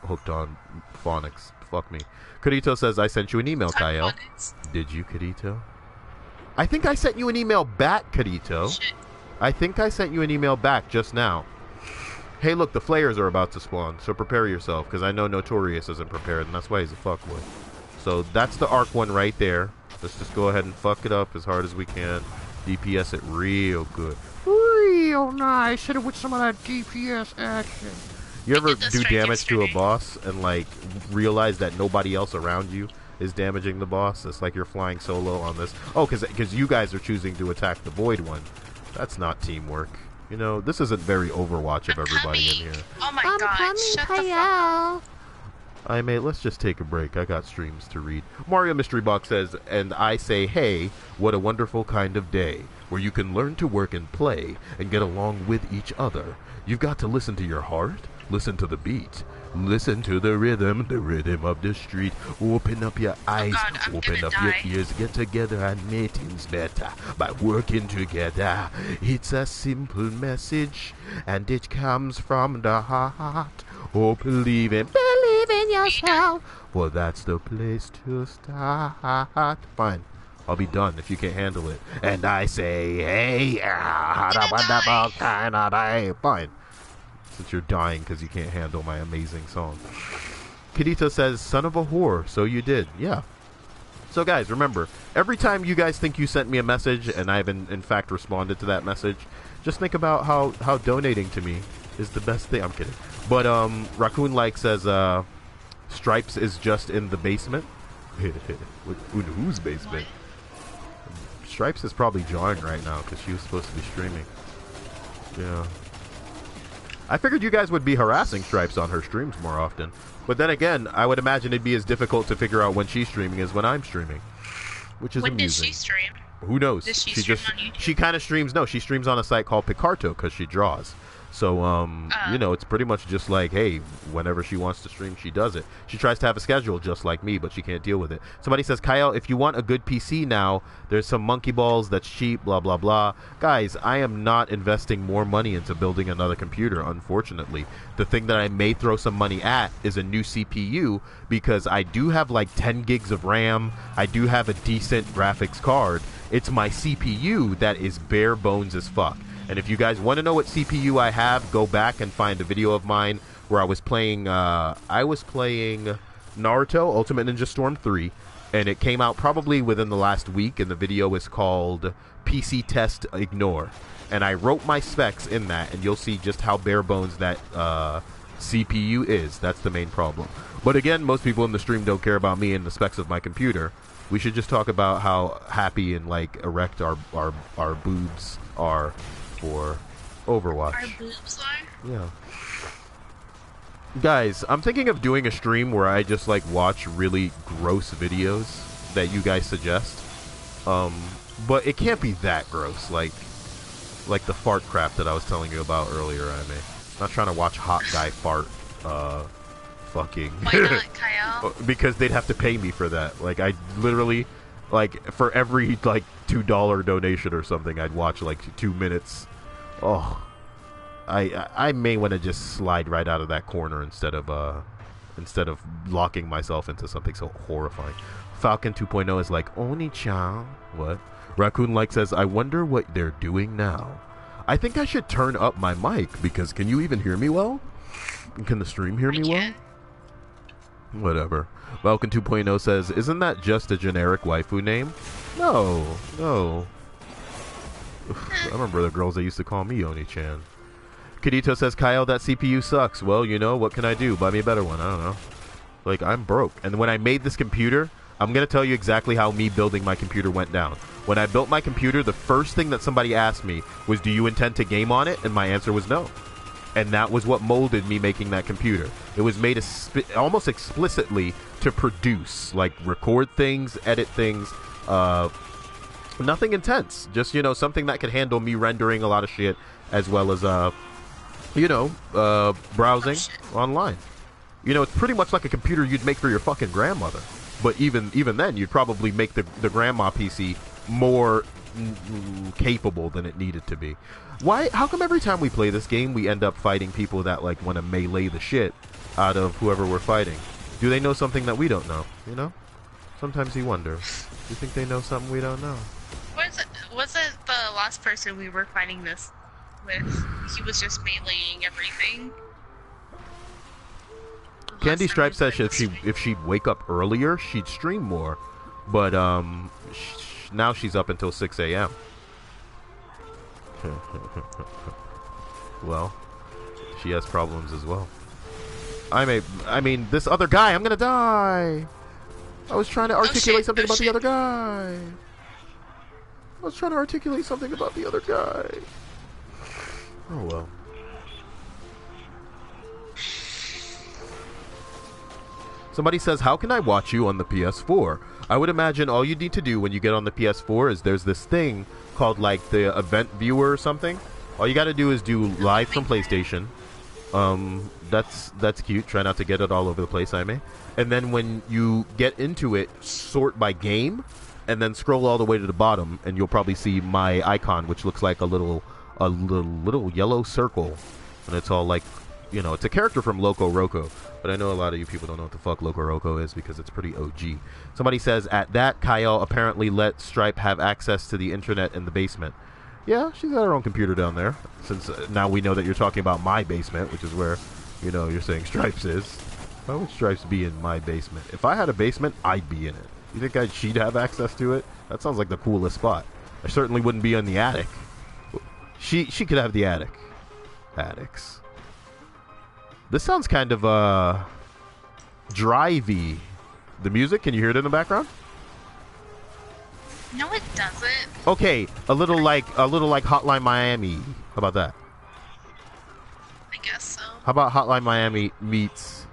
Speaker 1: hooked on phonics. Fuck me. Kadito says, I sent you an email, Cyael. Did you, Kadito? I think I sent you an email back, Kadito.
Speaker 2: Shit.
Speaker 1: I think I sent you an email back just now. Hey, look, the flayers are about to spawn, so prepare yourself, because I know Notorious isn't prepared, and that's why he's a fuckboy. So that's the Arc one right there. Let's just go ahead and fuck it up as hard as we can. DPS it real good.
Speaker 3: Real nice. Hit it with some of that DPS action.
Speaker 1: You ever do damage to a boss and, like, realize that nobody else around you is damaging the boss? It's like you're flying solo on this. Oh, because you guys are choosing to attack the Void one. That's not teamwork. You know, this isn't very Overwatch of everybody in here.
Speaker 2: Oh my
Speaker 4: I'm
Speaker 2: god,
Speaker 4: coming,
Speaker 2: shut the fuck
Speaker 4: Cyael.
Speaker 2: up.
Speaker 1: Alright, mate, let's just take a break. I got streams to read. Mario Mystery Box says, and I say, hey, what a wonderful kind of day, where you can learn to work and play, and get along with each other. You've got to listen to your heart, listen to the beat, listen to the rhythm of the street. Open up your eyes,
Speaker 2: I'm
Speaker 1: open
Speaker 2: gonna
Speaker 1: up
Speaker 2: die.
Speaker 1: your ears, get together and make things better by working together. It's a simple message, and it comes from the heart. Oh, believe in yourself, well, that's the place to start. Fine, I'll be done if you can't handle it. And I say, hey, had a wonderful kind of day. Fine, since you're dying because you can't handle my amazing song. Kadita says, son of a whore, so you did. Yeah. So guys, remember, every time you guys think you sent me a message and I've in fact responded to that message, just think about how donating to me is the best thing. I'm kidding. But Raccoon Like says Stripes is just in the basement. Whose basement? Stripes is probably jawing right now because she was supposed to be streaming. Yeah. I figured you guys would be harassing Stripes on her streams more often. But then again, I would imagine it'd be as difficult to figure out when she's streaming as when I'm streaming. Which is
Speaker 2: When
Speaker 1: amusing.
Speaker 2: did she stream?
Speaker 1: Who knows?
Speaker 2: Does she stream on YouTube?
Speaker 1: She kind of streams. No, she streams on a site called Picarto because she draws. So you know, it's pretty much just like, hey, whenever she wants to stream, she does it. She tries to have a schedule just like me, but she can't deal with it. Somebody says, Cyael, if you want a good PC now, there's some monkey balls that's cheap, blah blah blah. Guys, I am not investing more money into building another computer, unfortunately. The thing that I may throw some money at is a new CPU, because I do have like 10 gigs of RAM. I do have a decent graphics card. It's my CPU that is bare bones as fuck. And if you guys want to know what CPU I have, go back and find a video of mine where I was playing Naruto Ultimate Ninja Storm 3, and it came out probably within the last week, and the video is called PC Test Ignore. And I wrote my specs in that, and you'll see just how bare bones that CPU is. That's the main problem. But again, most people in the stream don't care about me and the specs of my computer. We should just talk about how happy and like erect our boobs are for Overwatch.
Speaker 2: Our boobs are?
Speaker 1: Yeah. Guys, I'm thinking of doing a stream where I just like watch really gross videos that you guys suggest. But it can't be that gross, like the fart crap that I was telling you about earlier. I'm not trying to watch hot guy fart. Fucking.
Speaker 2: Why not, Cyael?
Speaker 1: Because they'd have to pay me for that. Like I literally, like for every like $2 donation or something, I'd watch like 2 minutes. Oh. I may want to just slide right out of that corner instead of locking myself into something so horrifying. Falcon 2.0 is like, Oni-chan. What? Raccoon Like says, I wonder what they're doing now. I think I should turn up my mic, because can you even hear me well? Can the stream hear me well? Whatever. Falcon 2.0 says, isn't that just a generic waifu name? No. I remember the girls that used to call me Oni-chan. Kadito says, Cyael, that CPU sucks. Well, you know, what can I do? Buy me a better one. I don't know. Like, I'm broke. And when I made this computer, I'm going to tell you exactly how me building my computer went down. When I built my computer, the first thing that somebody asked me was, do you intend to game on it? And my answer was no. And that was what molded me making that computer. It was made almost explicitly to produce, like record things, edit things, nothing intense. Just, you know, something that could handle me rendering a lot of shit, as well as, browsing online. You know, it's pretty much like a computer you'd make for your fucking grandmother. But even then, you'd probably make the grandma PC more capable than it needed to be. Why? How come every time we play this game, we end up fighting people that like want to melee the shit out of whoever we're fighting? Do they know something that we don't know? You know? Sometimes you wonder. You think they know something we don't know?
Speaker 2: Was it the last person we were fighting this with? He was just meleeing everything.
Speaker 1: Candy Stripe says if she'd wake up earlier, she'd stream more. But now she's up until 6 a.m. Well, she has problems as well. I mean, this other guy, I'm gonna die. I was trying to articulate something about the other guy. Oh well. Somebody says, how can I watch you on the PS4? I would imagine all you need to do when you get on the PS4 is there's this thing called like the event viewer or something. All you got to do is do live from PlayStation. That's cute. Try not to get it all over the place, I may. And then when you get into it, sort by game, and then scroll all the way to the bottom, and you'll probably see my icon, which looks like a little yellow circle, and it's all like, you know, it's a character from Loco Roco. But I know a lot of you people don't know what the fuck Loco Roco is because it's pretty OG. Somebody says, at that, Cyael apparently let Stripe have access to the internet in the basement. Yeah, she's got her own computer down there. Since now we know that you're talking about my basement, which is where, you know, you're saying Stripes is. Why would Stripes be in my basement? If I had a basement, I'd be in it. You think she'd have access to it? That sounds like the coolest spot. I certainly wouldn't be in the attic. She could have the attic. Attics. This sounds kind of drivey. The music, can you hear it in the background?
Speaker 2: No, it doesn't.
Speaker 1: Okay, a little like Hotline Miami. How about that?
Speaker 2: I guess so.
Speaker 1: How about Hotline Miami meets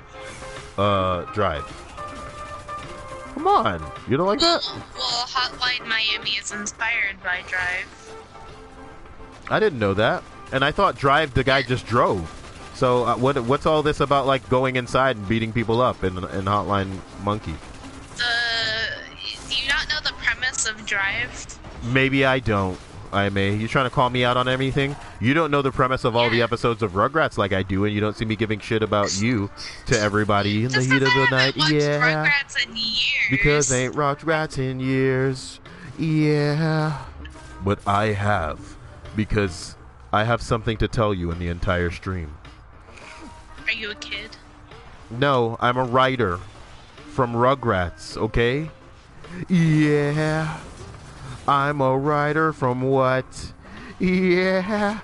Speaker 1: Drive? Come on, you don't like that?
Speaker 2: Well, Hotline Miami is inspired by Drive.
Speaker 1: I didn't know that, and I thought Drive the guy just drove. So what's all this about, like going inside and beating people up in Hotline Monkey?
Speaker 2: Do you not know the premise of Drive?
Speaker 1: Maybe I don't. I may. You trying to call me out on anything? You don't know the premise of all the episodes of Rugrats like I do, and you don't see me giving shit about you to everybody in the heat of the night. Yeah,
Speaker 2: Rugrats in years.
Speaker 1: Because ain't Rugrats in years. Yeah, but I have, because I have something to tell you in the entire stream.
Speaker 2: Are you a kid?
Speaker 1: No, I'm a writer. from Rugrats, okay? Yeah. I'm a writer from what? Yeah.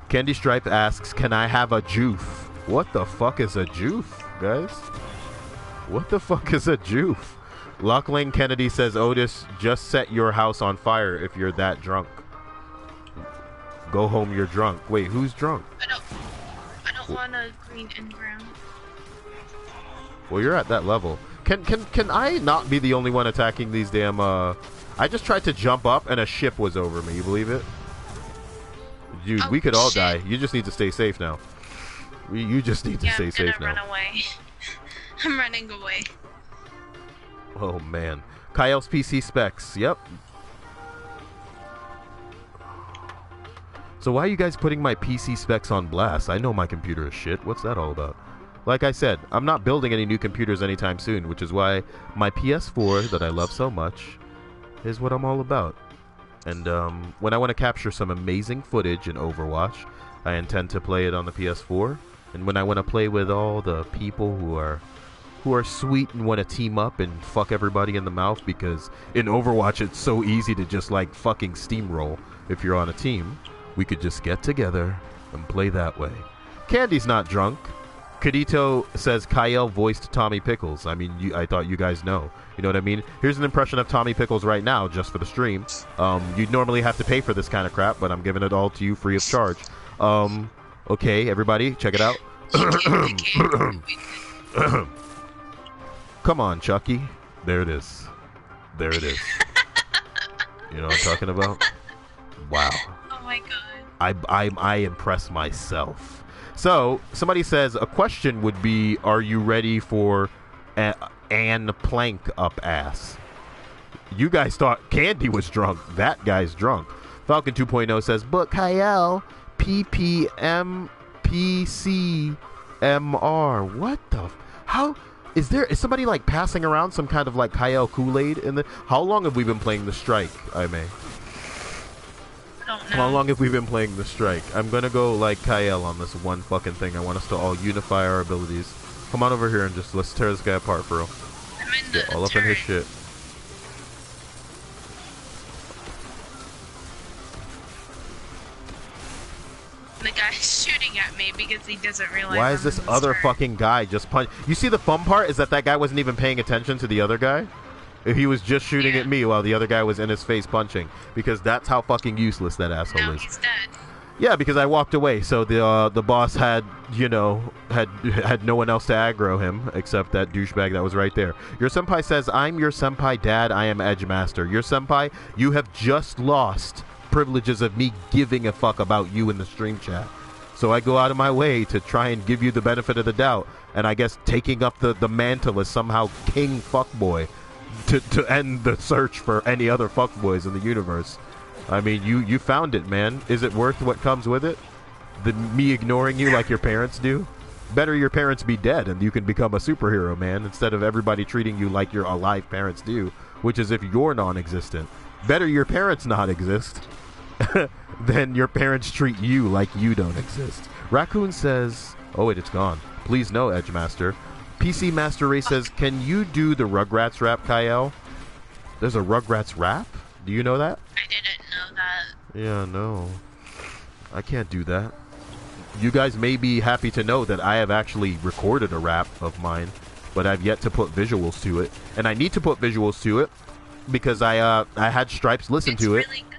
Speaker 1: Candy Stripe asks, can I have a joof? What the fuck is a joof, guys? What the fuck is a joof? Lachlan Kennedy says, Otis, just set your house on fire if you're that drunk. Go home, you're drunk. Wait, who's drunk?
Speaker 2: I don't want a green in-ground.
Speaker 1: Well, you're at that level. Can I not be the only one attacking these damn, I just tried to jump up and a ship was over me. You believe it? Dude, we could all die. You just need to stay safe now. You just need to stay safe now.
Speaker 2: I'm gonna run away. I'm running away.
Speaker 1: Oh, man. Cyael's PC specs. Yep. So why are you guys putting my PC specs on blast? I know my computer is shit. What's that all about? Like I said, I'm not building any new computers anytime soon, which is why my PS4 that I love so much is what I'm all about. And when I want to capture some amazing footage in Overwatch, I intend to play it on the PS4. And when I want to play with all the people who are sweet and want to team up and fuck everybody in the mouth, because in Overwatch it's so easy to just like fucking steamroll if you're on a team, we could just get together and play that way. Candy's not drunk. Kadito says Cyael voiced Tommy Pickles. I mean, I thought you guys know. You know what I mean? Here's an impression of Tommy Pickles right now, just for the stream. You'd normally have to pay for this kind of crap, but I'm giving it all to you free of charge. Okay, everybody, check it out. Come on, Chucky. There it is. There it is. You know what I'm talking about? Wow.
Speaker 2: Oh my god.
Speaker 1: I impress myself. So, somebody says, a question would be, are you ready for Anne Plank up ass? You guys thought Candy was drunk. That guy's drunk. Falcon 2.0 says, but Cyael, PPMPCMR. What the? How? Is somebody like passing around some kind of like Cyael Kool-Aid in the? How long have we been playing the strike, I may?
Speaker 2: I don't know.
Speaker 1: How long have we been playing the strike? I'm gonna go like Cyael on this one fucking thing. I want us to all unify our abilities. Come on over here and just let's tear this guy apart for real.
Speaker 2: I'm in the
Speaker 1: Get all up in his shit.
Speaker 2: The guy's shooting at me because he doesn't realize.
Speaker 1: Why is this other fucking guy just punch? You see, the fun part is that guy wasn't even paying attention to the other guy. He was just shooting at me while the other guy was in his face punching. Because that's how fucking useless that asshole
Speaker 2: now
Speaker 1: is.
Speaker 2: He's dead.
Speaker 1: Yeah, because I walked away, so the boss had had no one else to aggro him except that douchebag that was right there. Your senpai says, I'm your senpai dad, I am Edge Master. Your senpai, you have just lost privileges of me giving a fuck about you in the stream chat. So I go out of my way to try and give you the benefit of the doubt, and I guess taking up the mantle as somehow king fuckboy to end the search for any other fuckboys in the universe. I mean, you found it, man. Is it worth what comes with it? Me ignoring you like your parents do? Better your parents be dead and you can become a superhero, man, instead of everybody treating you like your alive parents do, which is if you're non-existent. Better your parents not exist than your parents treat you like you don't exist. Raccoon says, oh wait, it's gone. Please no, Edge Master. PC Master Ray says, can you do the Rugrats rap, Cyael? There's a Rugrats rap? Do you know that?
Speaker 2: I didn't know that.
Speaker 1: Yeah, no. I can't do that. You guys may be happy to know that I have actually recorded a rap of mine, but I've yet to put visuals to it. And I need to put visuals to it because I had Stripes listen to it.
Speaker 2: Really good.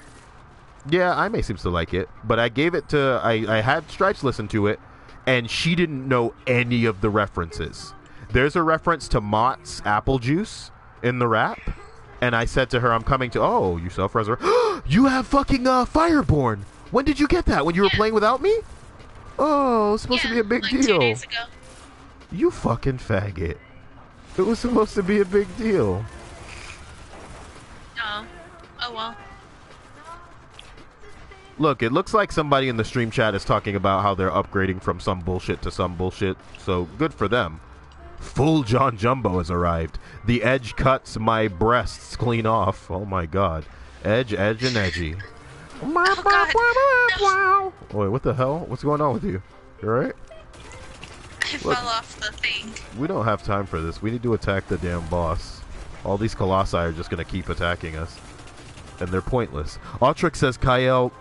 Speaker 1: Yeah, I may seems to like it, but I gave it to I had Stripes listen to it, and she didn't know any of the references. There's a reference to Mott's apple juice in the rap, and I said to her, I'm coming to, oh, you self-resurrect. You have fucking Fireborn. When did you get that? When you were playing without me? Oh, it's supposed to be a big
Speaker 2: like
Speaker 1: deal.
Speaker 2: 2 days ago.
Speaker 1: You fucking faggot. It was supposed to be a big deal.
Speaker 2: Oh. Oh well.
Speaker 1: Look, it looks like somebody in the stream chat is talking about how they're upgrading from some bullshit to some bullshit, so good for them. Full John Jumbo has arrived. The Edge cuts my breasts clean off. Oh my god. Edge, and edgy.
Speaker 2: Oh god. No.
Speaker 1: Wait, what the hell? What's going on with you? You alright? Look.
Speaker 2: fell off the thing.
Speaker 1: We don't have time for this. We need to attack the damn boss. All these colossi are just gonna keep attacking us. And they're pointless. Autrix says Cyael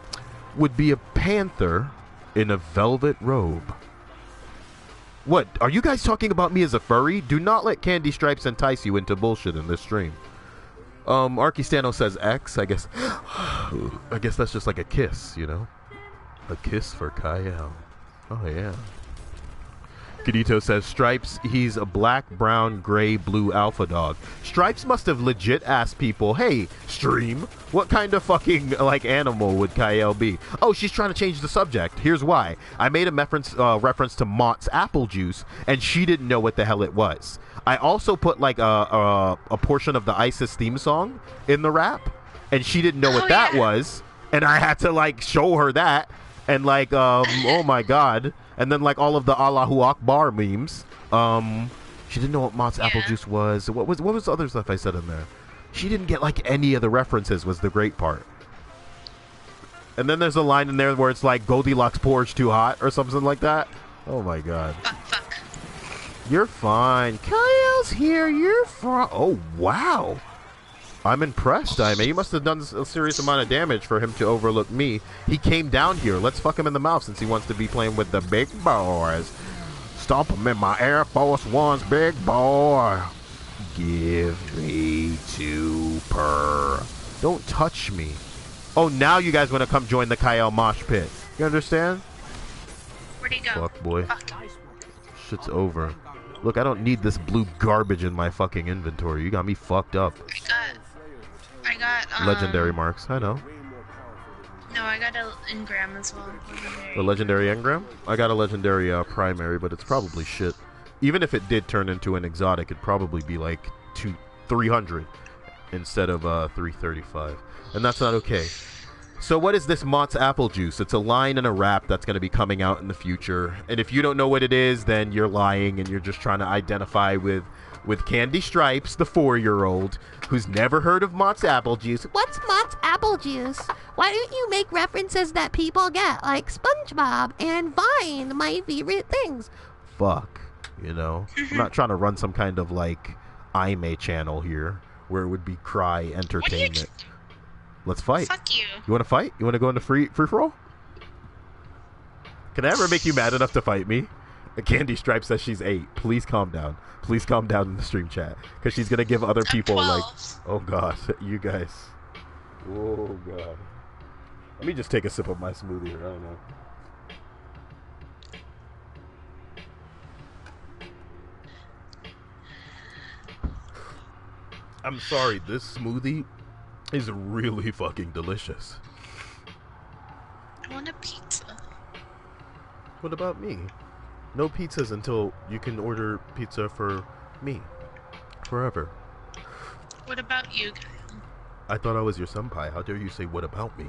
Speaker 1: would be a panther in a velvet robe. What? Are you guys talking about me as a furry? Do not let candy stripes entice you into bullshit in this stream. Arkistano says X, I guess. I guess that's just like a kiss, you know? A kiss for Cyael. Oh, yeah. Kadito says Stripes, he's a black, brown, gray, blue alpha dog. Stripes must have legit asked people, hey, stream, what kind of fucking, like, animal would Cyael be? Oh, she's trying to change the subject. Here's why. I made a reference to Mott's apple juice, and she didn't know what the hell it was. I also put, like, a portion of the ISIS theme song in the rap, and she didn't know what that was, and I had to, like, show her that, and, like, oh, my God. And then, like, all of the Allahu Akbar memes. She didn't know what Mott's apple juice was. What was the other stuff I said in there? She didn't get, like, any of the references was the great part. And then there's a line in there where it's like, Goldilocks porridge too hot or something like that. Oh, my God.
Speaker 2: Fuck.
Speaker 1: You're fine. Cyael's here. You're fine. Oh, wow. I'm impressed, Daime. You must have done a serious amount of damage for him to overlook me. He came down here. Let's fuck him in the mouth since he wants to be playing with the big boys. Stomp him in my Air Force One's big boy. Give me 2 per. Don't touch me. Oh, now you guys want to come join the Cyael mosh pit. You understand?
Speaker 2: Where'd he go?
Speaker 1: Fuck, boy.
Speaker 2: Fuck.
Speaker 1: Shit's over. Look, I don't need this blue garbage in my fucking inventory. You got me fucked up.
Speaker 2: I got
Speaker 1: Legendary marks. I know.
Speaker 2: No, I got an engram as well.
Speaker 1: The legendary engram? I got a legendary primary, but it's probably shit. Even if it did turn into an exotic, it'd probably be like 300 instead of 335. And that's not okay. So what is this Mott's apple juice? It's a line in a rap that's going to be coming out in the future. And if you don't know what it is, then you're lying and you're just trying to identify with Candy Stripes, the 4-year-old, who's never heard of Mott's apple juice.
Speaker 4: What's Mott's apple juice? Why don't you make references that people get, like SpongeBob and Vine, my favorite things?
Speaker 1: Fuck, you know? I'm not trying to run some kind of, like, anime channel here where it would be cry entertainment. Let's fight.
Speaker 2: Fuck you.
Speaker 1: You want to fight? You want to go into free-for-all? Can I ever make you mad enough to fight me? Candy Stripe says she's 8. Please calm down. Please calm down in the stream chat. Because she's going to give other people, like... Oh, God. You guys. Oh, God. Let me just take a sip of my smoothie here. I don't know. I'm sorry. This smoothie is really fucking delicious.
Speaker 2: I want a pizza.
Speaker 1: What about me? No pizzas until you can order pizza for me. Forever.
Speaker 2: What about you, Kyle?
Speaker 1: I thought I was your senpai. How dare you say what about me?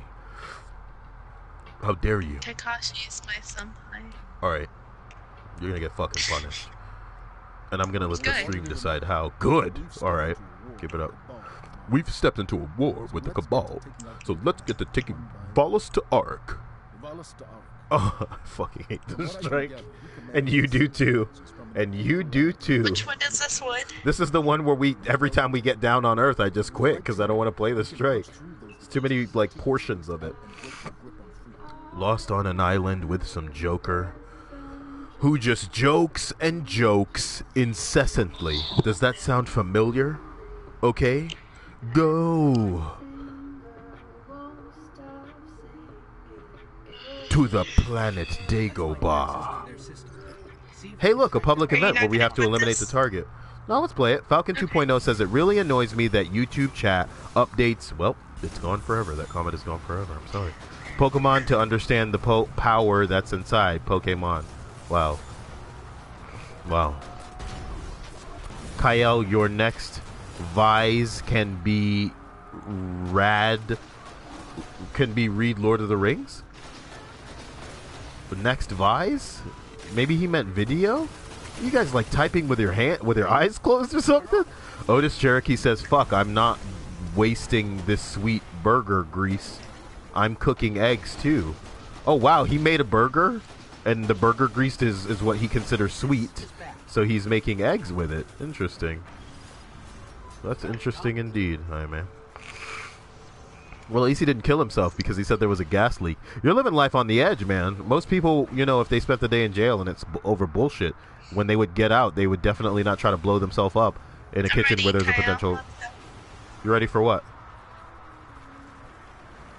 Speaker 1: How dare you?
Speaker 2: Takashi is my senpai.
Speaker 1: Alright. You're gonna get fucking punished. And I'm gonna let the
Speaker 2: Good.
Speaker 1: stream decide how. Good! Alright. Keep it up. We've stepped into a war with the Cabal, so let's get to taking Valis to Ark. Oh, I fucking hate this strike. And you do too. And you do too.
Speaker 2: Which one is this one?
Speaker 1: This is the one where every time we get down on Earth, I just quit because I don't want to play the strike. It's too many, like, portions of it. Lost on an island with some joker who just jokes and jokes incessantly. Does that sound familiar? Okay. Go to the planet Dagobah. Hey, look, a public event where we have to eliminate the target. Now let's play it. Falcon 2.0 says it really annoys me that YouTube chat updates. Well, it's gone forever. That comment is gone forever. I'm sorry. Pokemon to understand the power that's inside Pokemon. Wow. Wow. Cyael, your next Vise can be read Lord of the Rings? The next Vise? Maybe he meant video? You guys like typing with your eyes closed or something? Otis Cherokee says, fuck, I'm not wasting this sweet burger grease. I'm cooking eggs too. Oh wow, he made a burger? And the burger grease is what he considers sweet. So he's making eggs with it. Interesting. That's interesting indeed, hi man. Well, at least he didn't kill himself because he said there was a gas leak. You're living life on the edge, man. Most people, you know, if they spent the day in jail and it's over bullshit, when they would get out, they would definitely not try to blow themselves up in a kitchen where there's a potential... You ready for what?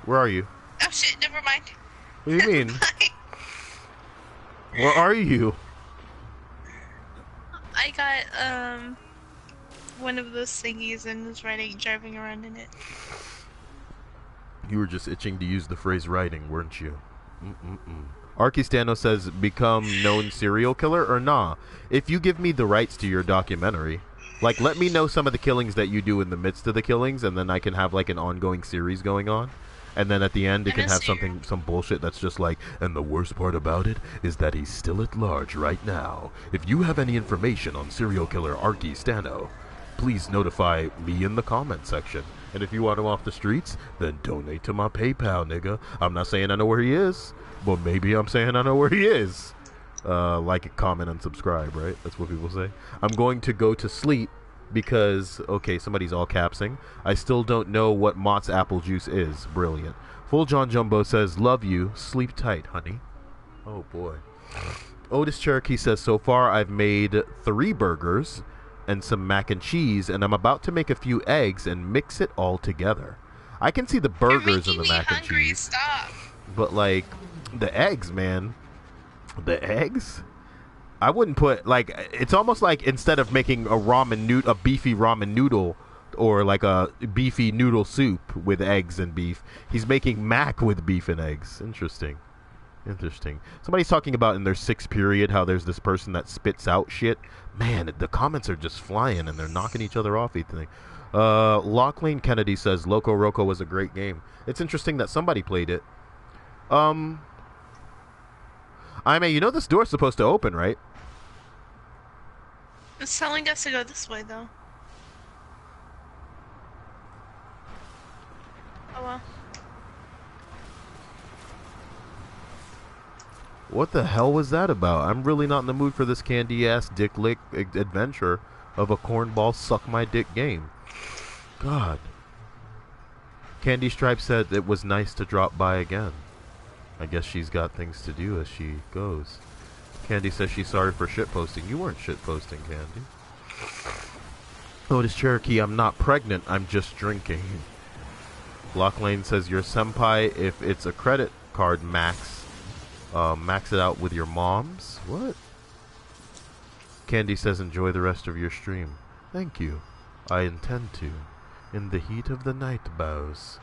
Speaker 1: Where are you?
Speaker 2: Oh shit, never mind.
Speaker 1: What do you mean? Where are you?
Speaker 2: I got, one of those thingies and was driving around in it.
Speaker 1: You were just itching to use the phrase riding, weren't you? Arkistano says, become known serial killer or nah? If you give me the rights to your documentary, like let me know some of the killings that you do in the midst of the killings, and then I can have like an ongoing series going on. And then at the end, it can have some bullshit that's just like, and the worst part about it is that he's still at large right now. If you have any information on serial killer Arkistano, please notify me in the comment section. And if you want him off the streets, then donate to my PayPal, nigga. I'm not saying I know where he is, but maybe I'm saying I know where he is. Like, comment, and subscribe, right? That's what people say. I'm going to go to sleep because, okay, somebody's all capsing. I still don't know what Mott's apple juice is. Brilliant. Full John Jumbo says, love you. Sleep tight, honey. Oh, boy. Otis Cherokee says, so far I've made 3 burgers and some mac and cheese, and I'm about to make a few eggs and mix it all together. I can see the burgers and the mac and cheese.
Speaker 2: Stop.
Speaker 1: But, like, the eggs, man. The eggs? I wouldn't put, like, it's almost like instead of making a beefy ramen noodle or like a beefy noodle soup with eggs and beef, he's making mac with beef and eggs. Interesting. Interesting. Somebody's talking about in their 6th period how there's this person that spits out shit. Man, the comments are just flying and they're knocking each other off each thing. Lachlan Kennedy says Loco Roco was a great game. It's interesting that somebody played it. I mean, you know this door's supposed to open, right?
Speaker 2: It's telling us to go this way, though. Oh well.
Speaker 1: What the hell was that about? I'm really not in the mood for this candy-ass dick lick adventure of a cornball suck-my-dick game. God. Candy Stripe said it was nice to drop by again. I guess she's got things to do as she goes. Candy says she's sorry for shitposting. You weren't shitposting, Candy. Otis Cherokee, I'm not pregnant. I'm just drinking. Lock Lane says your senpai, if it's a credit card max it out with your mom's. What? Candy says enjoy the rest of your stream. Thank you. I intend to. In the heat of the night, bows.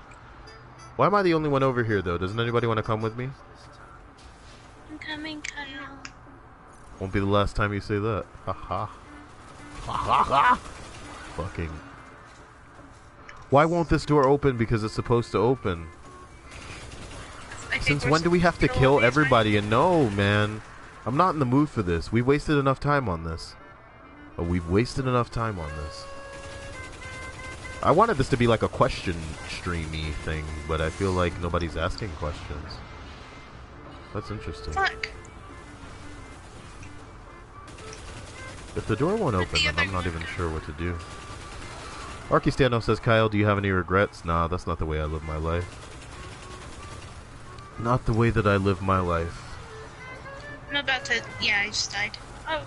Speaker 1: Why am I the only one over here, though? Doesn't anybody want to come with me?
Speaker 2: I'm coming, Kyle.
Speaker 1: Won't be the last time you say that. Ha ha. Ha ha ha. Fucking. Why won't this door open? Because it's supposed to open. Since when do we have to kill everybody? And no, man. I'm not in the mood for this. We've wasted enough time on this. Oh, we've wasted enough time on this. I wanted this to be like a question streamy thing, but I feel like nobody's asking questions. That's interesting.
Speaker 2: Fuck.
Speaker 1: If the door won't open, then I'm not even sure what to do. Arkistano says, Kyle, do you have any regrets? Nah, that's not the way I live my life. Not the way that I live my life.
Speaker 2: I'm about to... Yeah, I just died. Oh.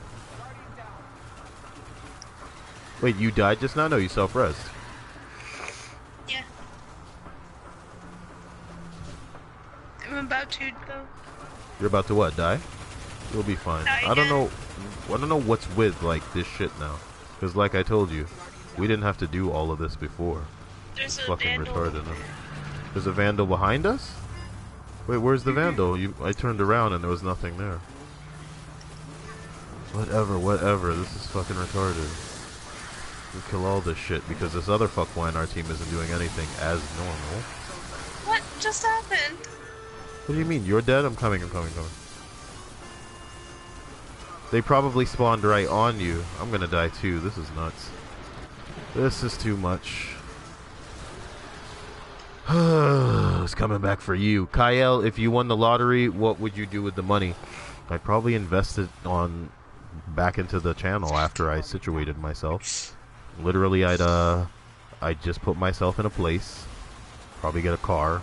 Speaker 1: Wait, you died just now? No, you self-rest.
Speaker 2: Yeah. I'm about to go.
Speaker 1: You're about to what? Die? You'll be fine. I don't know what's with like this shit now. Because like I told you, we didn't have to do all of this before.
Speaker 2: There's a
Speaker 1: fucking
Speaker 2: vandal.
Speaker 1: retarded. There's a vandal behind us? Wait, where's the vandal? I turned around and there was nothing there. Whatever. This is fucking retarded. We kill all this shit because this other fuckboy on our team isn't doing anything as normal.
Speaker 2: What just happened?
Speaker 1: What do you mean? You're dead? I'm coming. They probably spawned right on you. I'm gonna die too. This is nuts. This is too much. It's coming back for you. Cyael, if you won the lottery, what would you do with the money? I'd probably invest it on back into the channel after I situated myself. Literally, I'd just put myself in a place, probably get a car,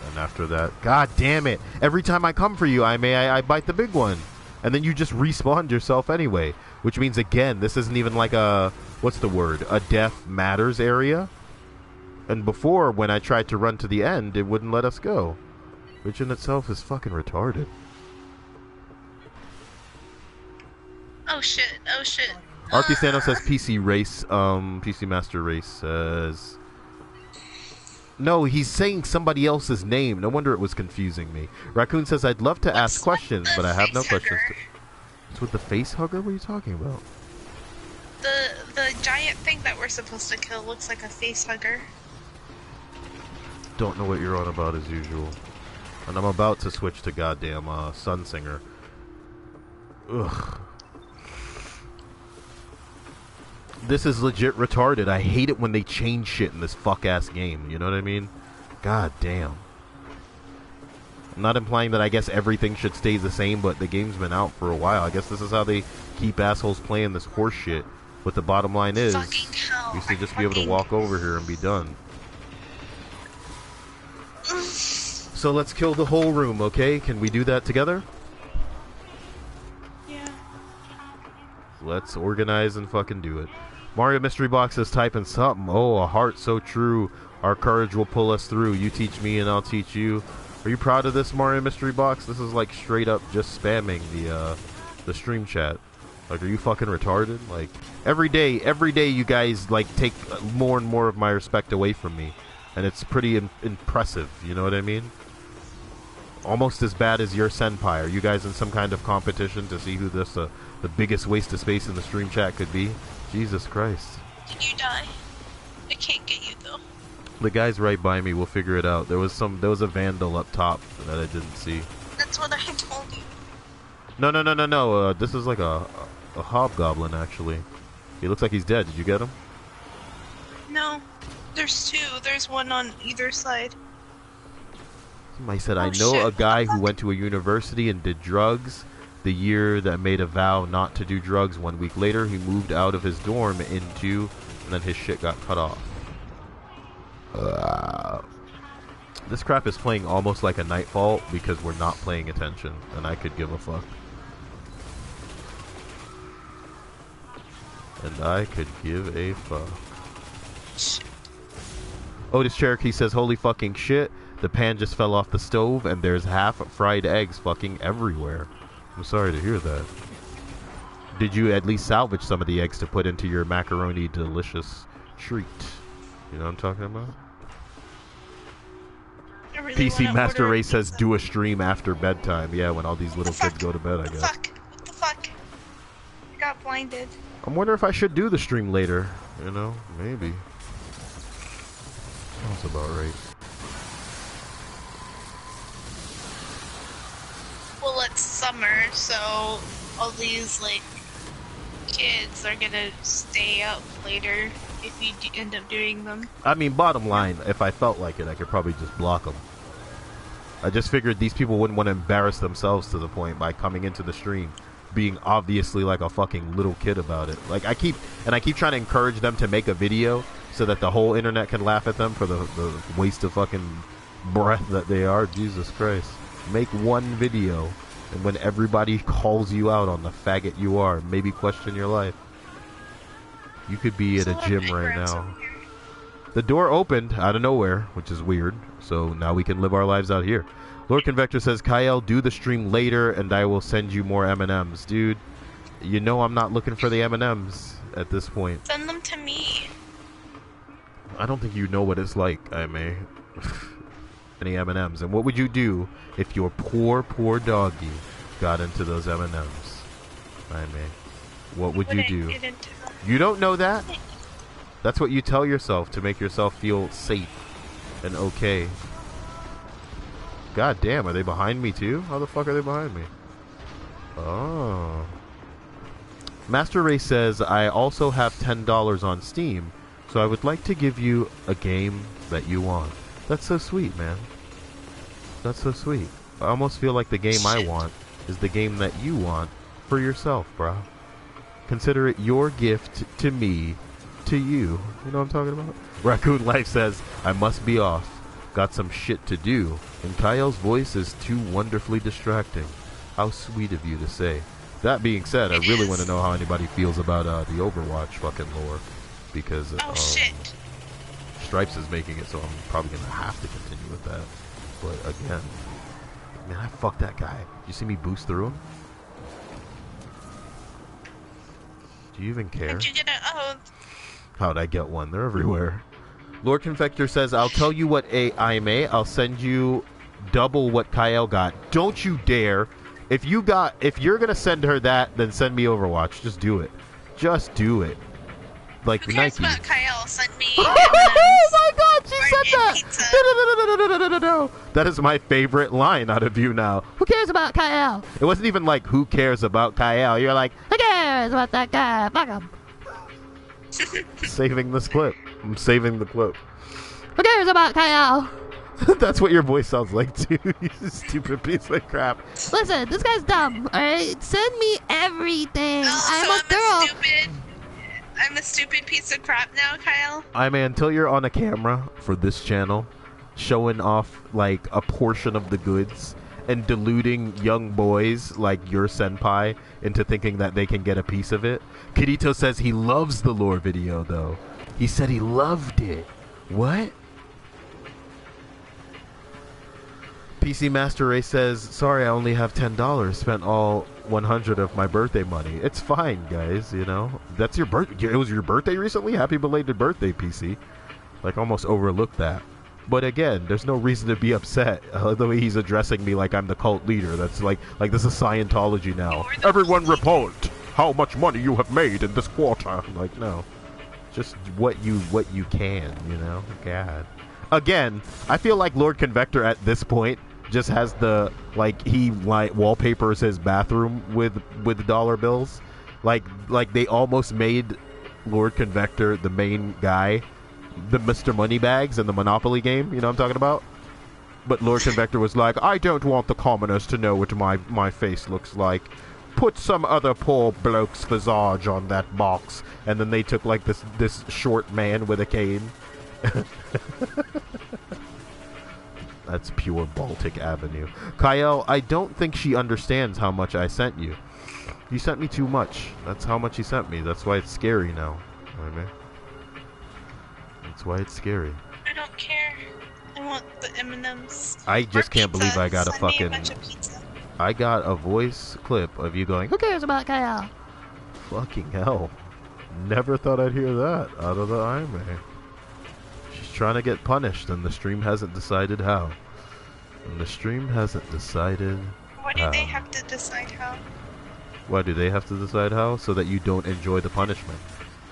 Speaker 1: and after that, god damn it! Every time I come for you, I bite the big one, and then you just respawn yourself anyway. Which means again, this isn't even like a what's the word? A death matters area. And before, when I tried to run to the end, it wouldn't let us go, which in itself is fucking retarded.
Speaker 2: Oh shit, oh shit.
Speaker 1: Archisano says PC race, PC Master Race says... No, he's saying somebody else's name. No wonder it was confusing me. Raccoon says, I'd love to ask questions, but I have no questions. It's with the face hugger? What are you talking about?
Speaker 2: The giant thing that we're supposed to kill looks like a face hugger.
Speaker 1: Don't know what you're on about as usual. And I'm about to switch to goddamn Sunsinger. Ugh. This is legit retarded. I hate it when they change shit in this fuck-ass game. You know what I mean? God damn. I'm not implying that I guess everything should stay the same, but the game's been out for a while. I guess this is how they keep assholes playing this horse shit. But the bottom line is, you should just be able to walk over here and be done. So let's kill the whole room, okay? Can we do that together?
Speaker 2: Yeah.
Speaker 1: Let's organize and fucking do it. Mario Mystery Box is typing something. Oh, a heart so true. Our courage will pull us through. You teach me and I'll teach you. Are you proud of this, Mario Mystery Box? This is like straight up just spamming the stream chat. Like, are you fucking retarded? Like, every day you guys like take more and more of my respect away from me, and it's pretty impressive. You know what I mean? Almost as bad as your senpai. Are you guys in some kind of competition to see who this the biggest waste of space in the stream chat could be? Jesus Christ.
Speaker 2: Did you die? I can't get you though.
Speaker 1: The guy's right by me. We'll figure it out. There was a vandal up top that I didn't see.
Speaker 2: That's what I told you.
Speaker 1: No. This is like a hobgoblin actually. He looks like he's dead. Did you get him?
Speaker 2: No. There's two. There's one on either side.
Speaker 1: Somebody said, I know a guy who went to a university and did drugs. The year that made a vow not to do drugs. 1 week later, he moved out of his dorm into, and then his shit got cut off. This crap is playing almost like a Nightfall because we're not paying attention, and I could give a fuck. And I could give a fuck. Otis Cherokee says, holy fucking shit. The pan just fell off the stove, and there's half fried eggs fucking everywhere. I'm sorry to hear that. Did you at least salvage some of the eggs to put into your macaroni delicious treat? You know what I'm talking about?
Speaker 2: Really
Speaker 1: PC Master Race says do a stream after bedtime. Yeah, when all these little kids go to bed, I guess.
Speaker 2: What the fuck? I got blinded.
Speaker 1: I'm wondering if I should do the stream later. You know, maybe. Sounds about right.
Speaker 2: Well, it's summer, so all these, like, kids are gonna stay up later if you end up doing them.
Speaker 1: I mean, bottom line, if I felt like it, I could probably just block them. I just figured these people wouldn't want to embarrass themselves to the point by coming into the stream being obviously like a fucking little kid about it. Like, I keep trying to encourage them to make a video so that the whole internet can laugh at them for the waste of fucking breath that they are. Jesus Christ. Make one video, and when everybody calls you out on the faggot you are, maybe question your life. You could be at a gym right now. The door opened out of nowhere, which is weird, so now we can live our lives out here. Lord Convector says, Cyael, do the stream later, and I will send you more M&Ms. Dude, you know I'm not looking for the M&Ms at this point.
Speaker 2: Send them to me.
Speaker 1: I don't think you know what it's like, I may. Any M&Ms. And what would you do if your poor doggy got into those M&Ms? I may. What would you do? You don't know that? That's what you tell yourself to make yourself feel safe and okay. God damn, are they behind me too? How the fuck are they behind me? Oh. Master Ray says, I also have $10 on Steam, so I would like to give you a game that you want. That's so sweet, man. That's so sweet. I almost feel like the game I want is the game that you want for yourself, bro. Consider it your gift to me, to you. You know what I'm talking about? Raccoon Life says, I must be off. Got some shit to do. And Cyael's voice is too wonderfully distracting. How sweet of you to say. That being said, I really want to know how anybody feels about the Overwatch fucking lore. Because
Speaker 2: shit.
Speaker 1: Stripes is making it, so I'm probably going to have to continue with that. But again, man, I fucked that guy. You see me boost through him? Do you even care?
Speaker 2: How'd you get a
Speaker 1: How'd I get one? They're everywhere. Lord Confector says, I'll tell you what I may. I'll send you double what Cyael got. Don't you dare. If you're going to send her that, then send me Overwatch. Just do it. Just do it. Like
Speaker 2: Who cares
Speaker 1: Nike.
Speaker 2: about Cyael? Send me
Speaker 4: Oh my god, she said that!
Speaker 1: No. That is my favorite line out of you now.
Speaker 4: Who cares about Cyael?
Speaker 1: It wasn't even like, who cares about Cyael? You're like,
Speaker 4: Who cares about that guy? Fuck him.
Speaker 1: saving this clip. I'm saving the clip.
Speaker 4: Who cares about Cyael?
Speaker 1: That's what your voice sounds like too. You stupid piece of crap.
Speaker 4: Listen, this guy's dumb, alright? Send me everything. I'm a girl.
Speaker 2: I'm a stupid piece of crap now, Cyael.
Speaker 1: I mean, until you're on a camera for this channel, showing off like a portion of the goods and deluding young boys like your senpai into thinking that they can get a piece of it. Kirito says he loves the lore video though. He said he loved it. What? PC Master Race says, sorry, I only have $10. Spent all 100 of my birthday money. It's fine, guys, you know. That's your birthday. It was your birthday recently? Happy belated birthday, PC. Like, almost overlooked that. But again, there's no reason to be upset. The way he's addressing me like I'm the cult leader. That's like this is Scientology now. Everyone report how much money you have made in this quarter. I'm like, no. Just what you can, you know? God. Again, I feel like Lord Convector at this point just has the he wallpapers his bathroom with dollar bills. Like they almost made Lord Convector the main guy, the Mr. Moneybags in the Monopoly game, you know what I'm talking about? But Lord Convector was like, I don't want the commoners to know what my face looks like. Put some other poor bloke's visage on that box. And then they took like this short man with a cane. That's pure Baltic Avenue. Cyael, I don't think she understands how much I sent you. You sent me too much. That's how much you sent me. That's why it's scary now. Okay? That's why it's scary.
Speaker 2: I don't care. I want the M&Ms.
Speaker 1: I just can't believe I got a fucking...
Speaker 2: bunch of pizza.
Speaker 1: I got a voice clip of you going,
Speaker 4: Who cares about Cyael?
Speaker 1: fucking hell. Never thought I'd hear that out of the anime. She's trying to get punished, and the stream hasn't decided how. And the stream hasn't decided
Speaker 2: Why do they have to decide how?
Speaker 1: Why do they have to decide how? So that you don't enjoy the punishment.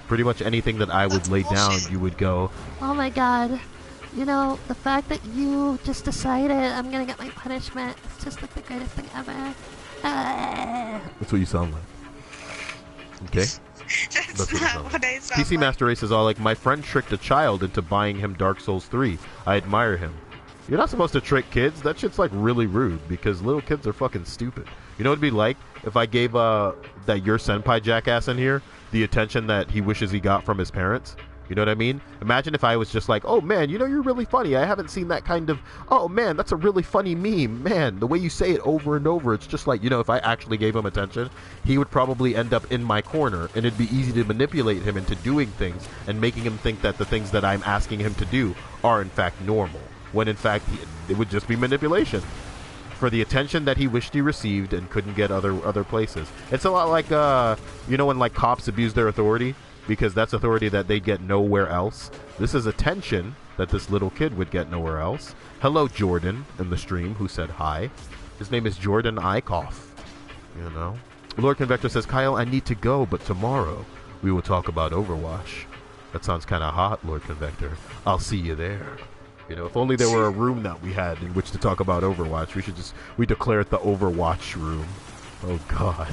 Speaker 1: Pretty much anything that I would
Speaker 2: That's
Speaker 1: lay
Speaker 2: bullshit.
Speaker 1: down, you would go,
Speaker 4: Oh my god. You know, the fact that you just decided I'm gonna get my punishment, it's just like the greatest thing ever.
Speaker 1: that's what you sound like. Okay?
Speaker 2: That's
Speaker 1: That's what it
Speaker 2: not
Speaker 1: sounds
Speaker 2: what I sound
Speaker 1: PC
Speaker 2: like.
Speaker 1: Master Race is all like, my friend tricked a child into buying him Dark Souls 3. I admire him. You're not supposed to trick kids. That shit's like really rude because little kids are fucking stupid. You know what it'd be like if I gave that your senpai jackass in here the attention that he wishes he got from his parents? You know what I mean? Imagine if I was just like, oh man, you know, you're really funny. I haven't seen that kind of, oh man, that's a really funny meme. Man, the way you say it over and over, it's just like, you know, if I actually gave him attention, he would probably end up in my corner, and it'd be easy to manipulate him into doing things and making him think that the things that I'm asking him to do are in fact normal, when in fact it would just be manipulation for the attention that he wished he received and couldn't get other places. It's a lot like, you know, when like cops abuse their authority, because that's authority that they get nowhere else. This is attention that this little kid would get nowhere else. Hello, Jordan, in the stream, who said hi. His name is Jordan Eichhoff. You know? Lord Convector says, Cyael, I need to go, but tomorrow we will talk about Overwatch. That sounds kind of hot, Lord Convector. I'll see you there. You know, if only there were a room that we had in which to talk about Overwatch. We declare it the Overwatch room. Oh, God.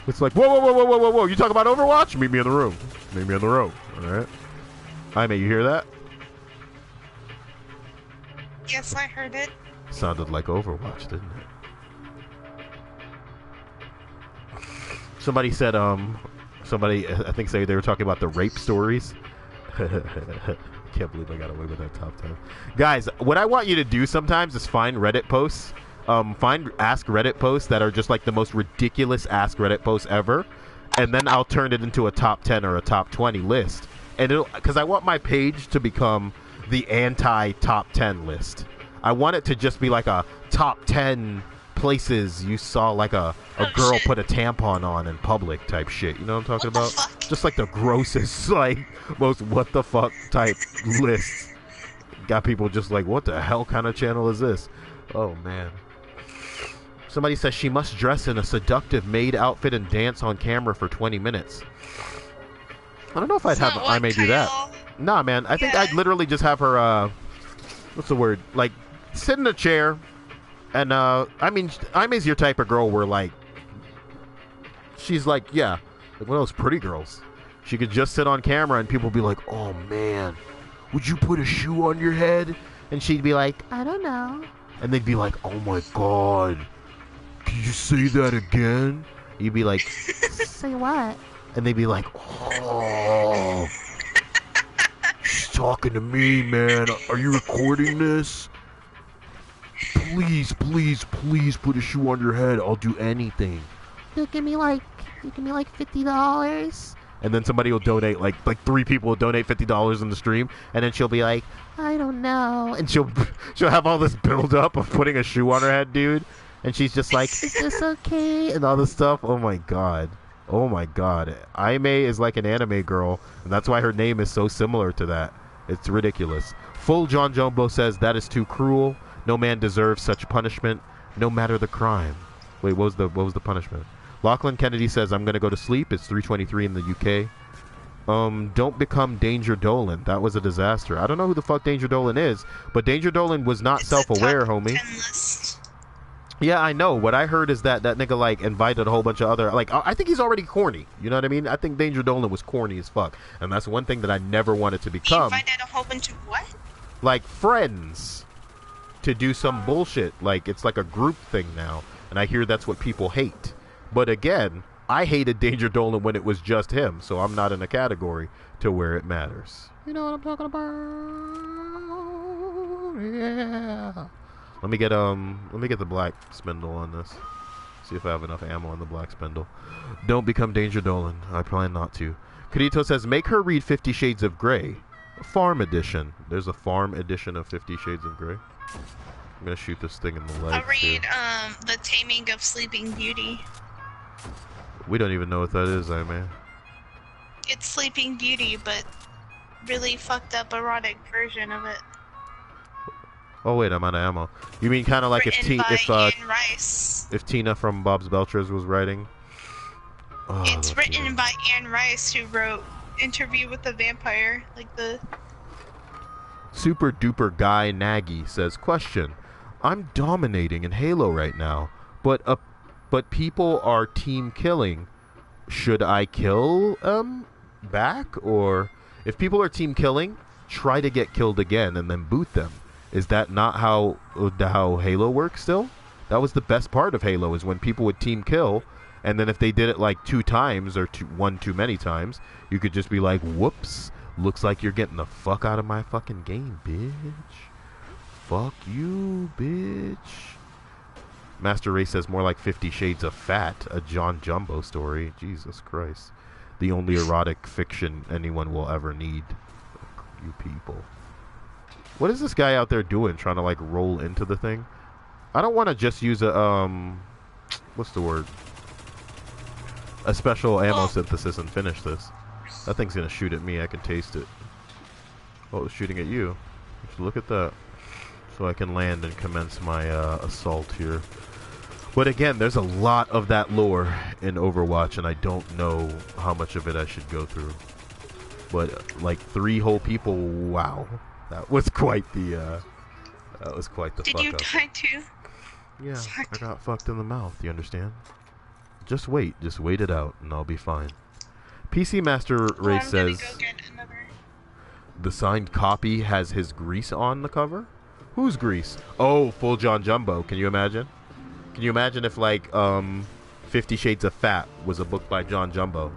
Speaker 1: It's like, whoa. You talk about Overwatch? Meet me in the room. Meet me in the room. All right. Jaime, you hear that?
Speaker 2: Yes, I heard it.
Speaker 1: Sounded like Overwatch, didn't it? Somebody said, somebody, I think they were talking about the rape stories. Can't believe I got away with that top 10. Guys, what I want you to do sometimes is find Reddit posts. Find Ask Reddit posts that are just like the most ridiculous Ask Reddit posts ever. And then I'll turn it into a top 10 or a top 20 list. And because I want my page to become the anti-top 10 list. I want it to just be like a top 10 places you saw like a girl put a tampon on in public type shit. You know what I'm talking about? Just like the grossest, like, most what the fuck type lists. Got people just like, what the hell kind of channel is this? Oh, man. Somebody says she must dress in a seductive maid outfit and dance on camera for 20 minutes. I don't know if I may do that. Nah, man. I think I'd literally just have her, what's the word? Like, sit in a chair. And, I mean, Aime's your type of girl where, like, she's like, yeah, like one of those pretty girls. She could just sit on camera and people be like, oh, man, would you put a shoe on your head? And she'd be like, I don't know. And they'd be like, oh, my God. Can you say that again? You'd be like, say what? And they'd be like, oh, she's talking to me, man. Are you recording this? Please, please, please put a shoe on your head. I'll do anything. You give me like $50. And then somebody will donate, like 3 people will donate $50 in the stream, and then she'll be like, I don't know. And she'll have all this build up of putting a shoe on her head, dude. And she's just like, is this okay? And all this stuff. Oh my god. Oh my god. Aime is like an anime girl, and that's why her name is so similar to that. It's ridiculous. Full John Jumbo says that is too cruel. No man deserves such punishment, no matter the crime. Wait, what was the punishment? Lachlan Kennedy says, I'm gonna go to sleep. It's 3:23 in the UK. Don't become Danger Dolan. That was a disaster. I don't know who the fuck Danger Dolan is, but Danger Dolan was not self-aware, homie. Yeah, I know. What I heard is that nigga, like, invited a whole bunch of other... Like, I think he's already corny. You know what I mean? I think Danger Dolan was corny as fuck. And that's one thing that I never wanted to become.
Speaker 2: He invited a whole bunch of what?
Speaker 1: Like, friends. To do some bullshit. Like, it's like a group thing now. And I hear that's what people hate. But again, I hated Danger Dolan when it was just him. So I'm not in a category to where it matters. You know what I'm talking about? Yeah. Let me get the black spindle on this. See if I have enough ammo on the black spindle. Don't become Danger Dolan. I plan not to. Kadito says, make her read 50 Shades of Grey. Farm edition. There's a farm edition of 50 Shades of Grey. I'm gonna shoot this thing in the leg.
Speaker 2: I'll read The Taming of Sleeping Beauty.
Speaker 1: We don't even know what that is, man.
Speaker 2: It's Sleeping Beauty, but really fucked up erotic version of it.
Speaker 1: Oh wait, I'm out of ammo. You mean kind of like if Tina from Bob's Belchers was writing? Oh,
Speaker 2: it's written by Anne Rice, who wrote Interview with the Vampire, like the...
Speaker 1: Super Duper Guy Nagy says, question, I'm dominating in Halo right now, but people are team killing. Should I kill back? Or if people are team killing, try to get killed again and then boot them. Is that not how Halo works still? That was the best part of Halo, is when people would team kill, and then if they did it like 2 times or one too many times, you could just be like, whoops, looks like you're getting the fuck out of my fucking game, bitch. Fuck you, bitch. Master Ray says more like 50 Shades of Fat, a John Jumbo story. Jesus Christ. The only erotic fiction anyone will ever need. You people. What is this guy out there doing, trying to like roll into the thing? I don't want to just use a what's the word? A special ammo synthesis and finish this. That thing's gonna shoot at me. I can taste it. Oh, it's shooting at you. Just look at that. So I can land and commence my assault here. But again, there's a lot of that lore in Overwatch, and I don't know how much of it I should go through. But like 3 whole people, wow. That was quite the fuck up.
Speaker 2: Did you die too?
Speaker 1: Yeah, I got fucked in the mouth, you understand? Just wait it out, and I'll be fine. PC Master Race says, the signed copy has his Grease on the cover? Who's Grease? Oh, Full John Jumbo, can you imagine? Can you imagine if like, 50 Shades of Fat was a book by John Jumbo,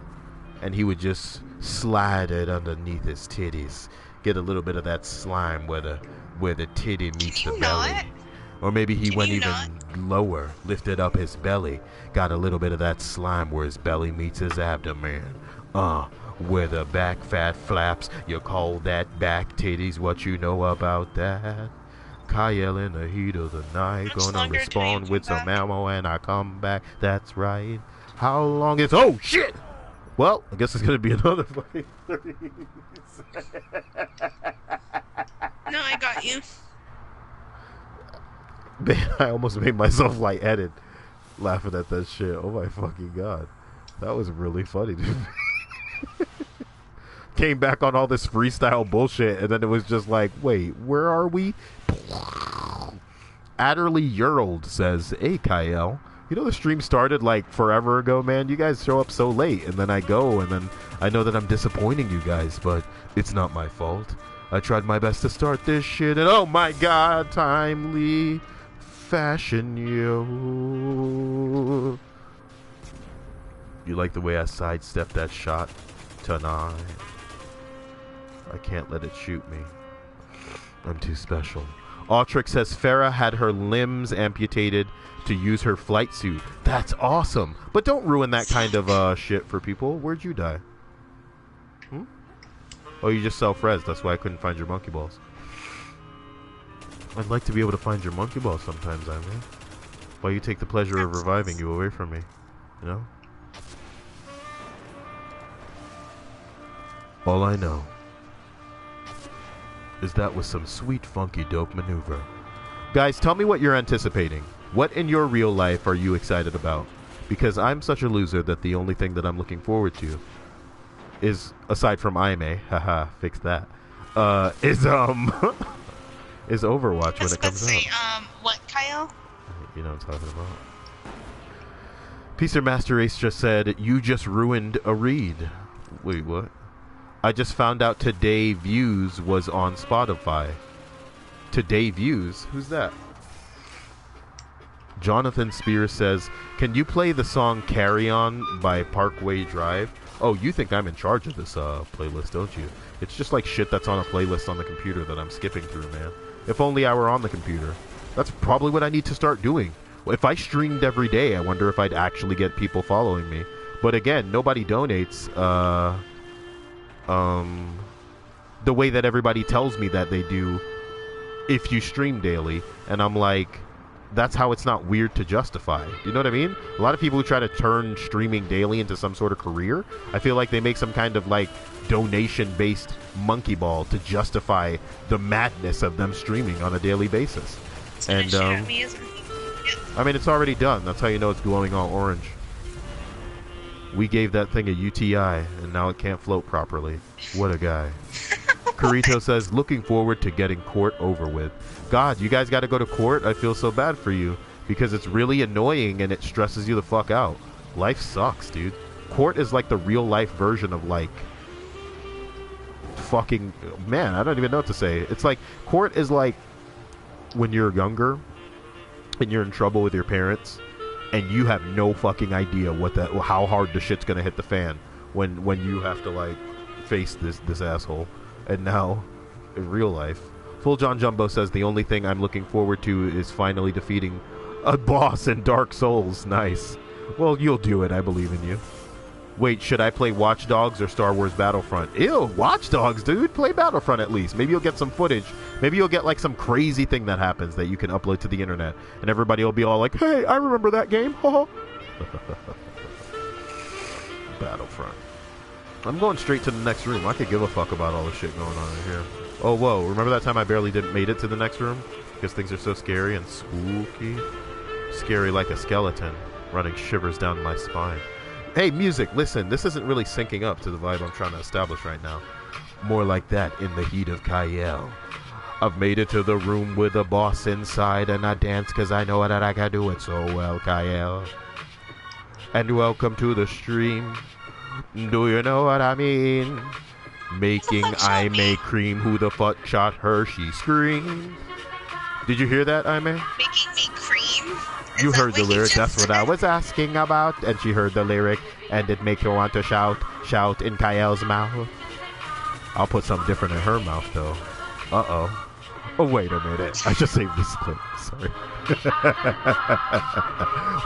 Speaker 1: and he would just slide it underneath his titties, get a little bit of that slime where the titty meets the belly. Or maybe he went even lower, lifted up his belly, got a little bit of that slime where his belly meets his abdomen. Where the back fat flaps, you call that back titties, what you know about that? Cyael in the heat of the night, gonna respond with some ammo and I come back, that's right. How long is, oh shit! Well, I guess it's gonna be another fucking 30
Speaker 2: No, I got you.
Speaker 1: Man, I almost made myself lightheaded laughing at that shit. Oh my fucking god. That was really funny, dude. Came back on all this freestyle bullshit, and then it was just like, wait, where are we? Adderley Urald says, hey, Cyael. You know the stream started like forever ago, man? You guys show up so late, and then I go, and then I know that I'm disappointing you guys, but it's not my fault. I tried my best to start this shit, and oh my god, timely fashion, you. You like the way I sidestepped that shot tonight? I can't let it shoot me. I'm too special. Autrix says Farah had her limbs amputated to use her flight suit. That's awesome. But don't ruin that kind of shit for people. Where'd you die? Oh, you just self-res. That's why I couldn't find your monkey balls. I'd like to be able to find your monkey balls sometimes, I mean. Why you take the pleasure of reviving you away from me? You know? All I know is that was some sweet, funky, dope maneuver. Guys, tell me what you're anticipating. What in your real life are you excited about? Because I'm such a loser that the only thing that I'm looking forward to is, aside from Aime, haha, fix that, is Overwatch when it comes out.
Speaker 2: What, Kyle?
Speaker 1: You know what I'm talking about. Peacer Master Ace just said, you just ruined a read. Wait, what? I just found out Today Views was on Spotify. Today Views? Who's that? Jonathan Spears says, can you play the song Carry On by Parkway Drive? Oh, you think I'm in charge of this playlist, don't you? It's just like shit that's on a playlist on the computer that I'm skipping through, man. If only I were on the computer. That's probably what I need to start doing. If I streamed every day, I wonder if I'd actually get people following me. But again, nobody donates the way that everybody tells me that they do if you stream daily. And I'm like, that's how it's not weird to justify. You know what I mean? A lot of people who try to turn streaming daily into some sort of career, I feel like they make some kind of like donation-based monkey ball to justify the madness of them streaming on a daily basis. And I mean, it's already done. That's how you know it's glowing all orange. We gave that thing a UTI, and now it can't float properly. What a guy. Carito says, looking forward to getting court over with. God, you guys got to go to court? I feel so bad for you, because it's really annoying and it stresses you the fuck out. Life sucks, dude. Court is like the real life version of like fucking, man, I don't even know what to say. It's like, court is like when you're younger and you're in trouble with your parents and you have no fucking idea how hard the shit's gonna hit the fan when you have to like face this asshole. And now in real life, Full John Jumbo says the only thing I'm looking forward to is finally defeating a boss in Dark Souls. Nice. Well, you'll do it. I believe in you. Wait, should I play Watch Dogs or Star Wars Battlefront? Ew, Watch Dogs, dude. Play Battlefront at least. Maybe you'll get some footage. Maybe you'll get like some crazy thing that happens that you can upload to the internet. And everybody will be all like, hey, I remember that game. Battlefront. I'm going straight to the next room. I could give a fuck about all the shit going on in here. Oh, whoa. Remember that time I barely made it to the next room? Because things are so scary and spooky. Scary like a skeleton, running shivers down my spine. Hey, music, listen. This isn't really syncing up to the vibe I'm trying to establish right now. More like that in the heat of Cyael. I've made it to the room with the boss inside, and I dance because I know that I can do it so well, Cyael. And welcome to the stream. Do you know what I mean? Making Aime cream. Who the fuck shot her? She screamed. Did you hear that, Aime?
Speaker 2: Making me cream?
Speaker 1: You
Speaker 2: that
Speaker 1: heard the
Speaker 2: what you
Speaker 1: lyric.
Speaker 2: just
Speaker 1: That's what I
Speaker 2: said?
Speaker 1: was asking about. And she heard the lyric, and it makes her want to shout in Cyael's mouth. I'll put something different in her mouth, though. Uh-oh. Oh, wait a minute. I just saved this clip. Sorry.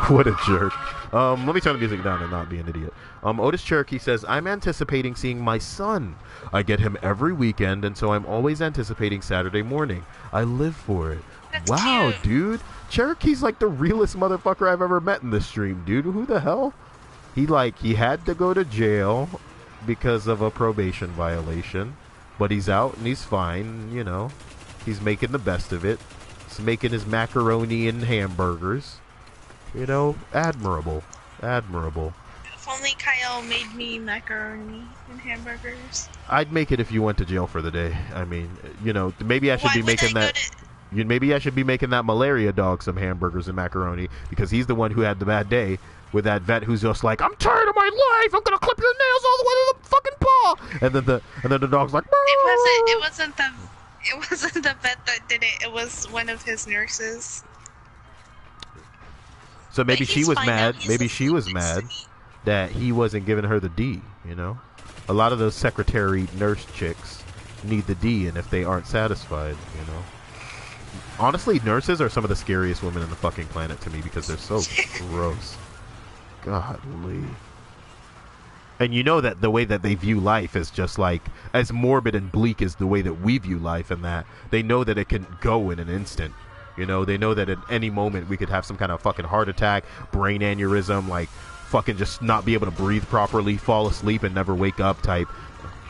Speaker 1: What a jerk. Let me turn the music down and not be an idiot. Otis Cherokee says, I'm anticipating seeing my son. I get him every weekend, and so I'm always anticipating Saturday morning. I live for it.
Speaker 2: That's
Speaker 1: Wow,
Speaker 2: cute.
Speaker 1: dude. Cherokee's like the realest motherfucker I've ever met in this stream, dude. Who the hell? He had to go to jail because of a probation violation, but he's out and he's fine, you know. He's making the best of it. He's making his macaroni and hamburgers. You know, admirable. Admirable.
Speaker 2: If only Cyael made me macaroni and hamburgers.
Speaker 1: I'd make it if you went to jail for the day. I mean, you know, maybe I should
Speaker 2: Why
Speaker 1: be
Speaker 2: would
Speaker 1: making
Speaker 2: I go
Speaker 1: that.
Speaker 2: to-
Speaker 1: Maybe I should be making that malaria dog some hamburgers and macaroni because he's the one who had the bad day with that vet who's just like, I'm tired of my life. I'm gonna clip your nails all the way to the fucking paw. And then the dog's like,
Speaker 2: It wasn't the vet that did it. It was one of his nurses.
Speaker 1: So maybe
Speaker 2: But
Speaker 1: she
Speaker 2: he's
Speaker 1: was
Speaker 2: fine
Speaker 1: mad.
Speaker 2: now. He's
Speaker 1: Maybe
Speaker 2: the
Speaker 1: she was
Speaker 2: next to
Speaker 1: mad
Speaker 2: me.
Speaker 1: that he wasn't giving her the D. You know, a lot of those secretary nurse chicks need the D, and if they aren't satisfied, you know. Honestly, nurses are some of the scariest women on the fucking planet to me because they're so gross. Godly. And you know that the way that they view life is just like as morbid and bleak as the way that we view life, and that they know that it can go in an instant. You know, they know that at any moment we could have some kind of fucking heart attack, brain aneurysm, like fucking just not be able to breathe properly, fall asleep and never wake up type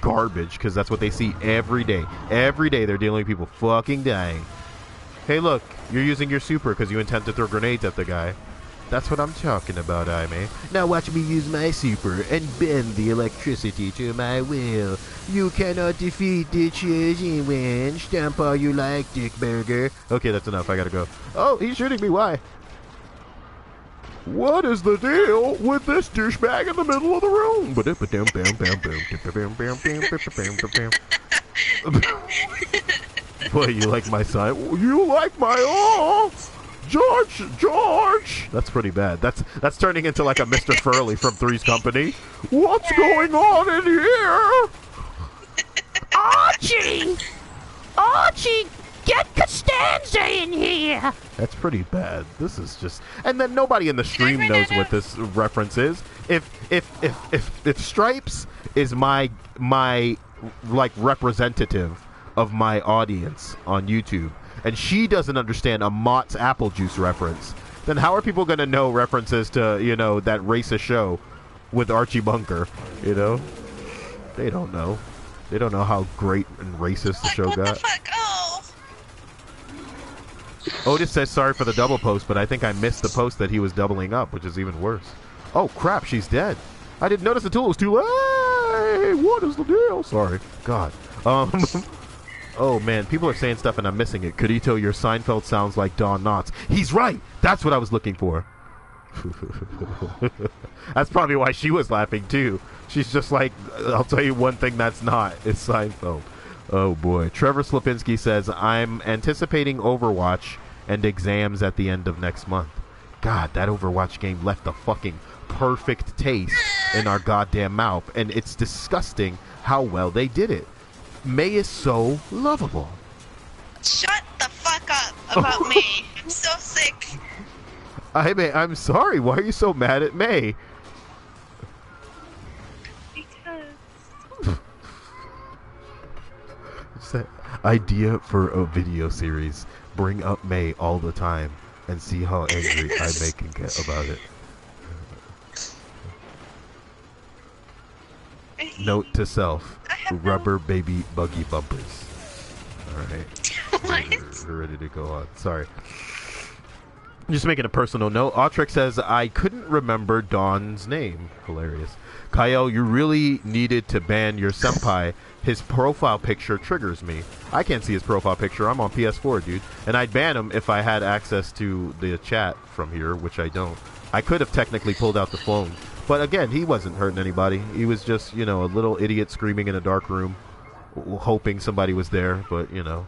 Speaker 1: garbage, because that's what they see every day. Every day they're dealing with people fucking dying. Hey, look, you're using your super because you intend to throw grenades at the guy. That's what I'm talking about, Aime. Now watch me use my super and bend the electricity to my will. You cannot defeat the chosen one. Stamp all you like, Dick Burger. Okay, that's enough. I gotta go. Oh, he's shooting me. Why? What is the deal with this douchebag in the middle of the room? Boy, you like my sign? You like my George! That's pretty bad. That's turning into like a Mr. Furley from Three's Company. What's going on in here?
Speaker 4: Archie, get Costanza in here.
Speaker 1: That's pretty bad. This is just, and then nobody in the stream knows what this reference is. If Stripes is my like representative of my audience on YouTube, and she doesn't understand a Mott's apple juice reference, then how are people going to know references to, you know, that racist show with Archie Bunker? You know, they don't know. They don't know how great and racist the show
Speaker 2: What
Speaker 1: got.
Speaker 2: the fuck? Oh.
Speaker 1: Otis says sorry for the double post, but I think I missed the post that he was doubling up, which is even worse. Oh crap, she's dead. I didn't notice until it was too late. What is the deal? Sorry. God. Oh man, people are saying stuff and I'm missing it. Cadito, your Seinfeld sounds like Don Knotts. He's right. That's what I was looking for. That's probably why she was laughing too. She's just like, I'll tell you one thing that's not. It's Seinfeld. Oh boy. Trevor Slapinski says, I'm anticipating Overwatch and exams at the end of next month. God, that Overwatch game left a fucking perfect taste in our goddamn mouth, and it's disgusting how well they did it. May is so lovable.
Speaker 2: Shut the fuck up about me. I'm so sick.
Speaker 1: May, I'm sorry. Why are you so mad at May?
Speaker 2: Because.
Speaker 1: It's that idea for a video series. Bring up May all the time and see how angry May can get about it. Note to self: rubber baby buggy bumpers. All right, we're ready to go on. Sorry. Just making a personal note. Autrix says, I couldn't remember Dawn's name. Hilarious. Cyael, you really needed to ban your senpai. His profile picture triggers me. I can't see his profile picture. I'm on PS4, dude. And I'd ban him if I had access to the chat from here, which I don't. I could have technically pulled out the phone. But again, he wasn't hurting anybody. He was just, you know, a little idiot screaming in a dark room, hoping somebody was there. But, you know,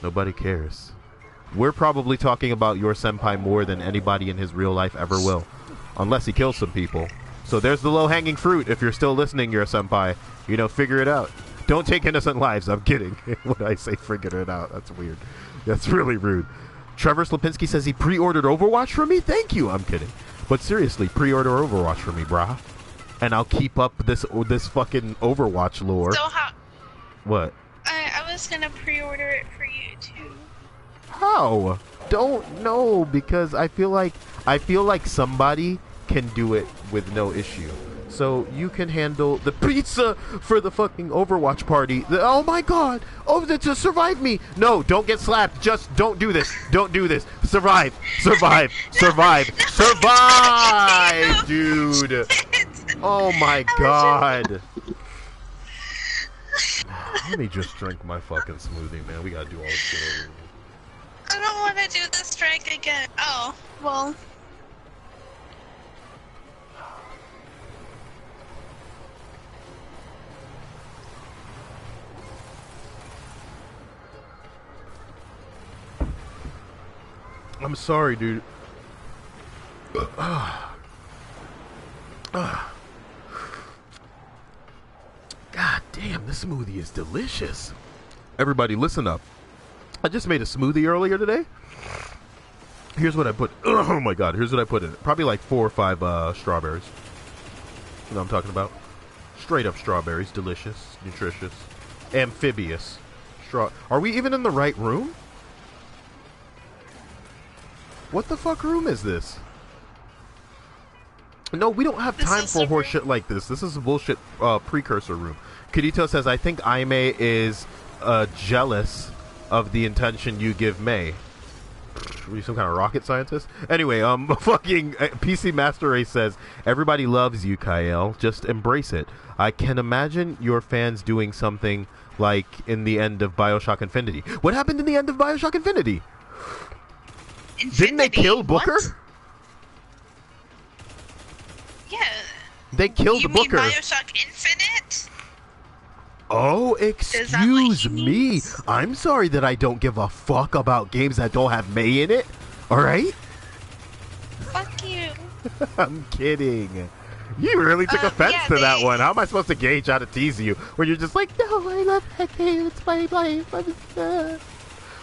Speaker 1: nobody cares. we're probably talking about your senpai more than anybody in his real life ever will. Unless he kills some people. So there's the low-hanging fruit. If you're still listening, you're a senpai. You know, figure it out. Don't take innocent lives. I'm kidding. When I say figure it out, that's weird. That's really rude. Trevor Slapinski says he pre-ordered Overwatch for me? Thank you. I'm kidding. But seriously, pre-order Overwatch for me, brah. And I'll keep up this fucking Overwatch lore.
Speaker 2: So how...
Speaker 1: What?
Speaker 2: I was gonna pre-order it for you, too.
Speaker 1: How? Don't know, because I feel like somebody can do it with no issue. So you can handle the pizza for the fucking Overwatch party. Oh my god! Oh, to survive me! No, don't get slapped. Just don't do this. Don't do this. Survive! Survive! Survive! Survive, dude! Oh my god! Let me just drink my fucking smoothie, man. We gotta do all this shit over again.
Speaker 2: I don't want to do the strike again. Oh, well.
Speaker 1: I'm sorry, dude. God damn, this smoothie is delicious. Everybody, listen up. I just made a smoothie earlier today. Here's what I put. Oh my god, here's what I put in it. Probably like 4 or 5 strawberries. You know what I'm talking about? Straight up strawberries. Delicious, nutritious, amphibious. Are we even in the right room? What the fuck room is this? No, we don't have time for horse shit like this. This is a bullshit precursor room. Kirito says, I think Aime is jealous of the attention you give May. Are you some kind of rocket scientist? Anyway, fucking PC Master Race says, everybody loves you, Cyael. Just embrace it. I can imagine your fans doing something like in the end of Bioshock Infinity. What happened in the end of Bioshock Infinity? Didn't they kill Booker?
Speaker 2: What? Yeah.
Speaker 1: They killed Booker.
Speaker 2: You mean Bioshock Infinite?
Speaker 1: Oh, excuse me.
Speaker 2: Means?
Speaker 1: I'm sorry that I don't give a fuck about games that don't have May in it. Alright?
Speaker 2: Fuck you.
Speaker 1: I'm kidding. You really took offense to that one. How am I supposed to gauge how to tease you when you're just like, no, I love that game. It's my life.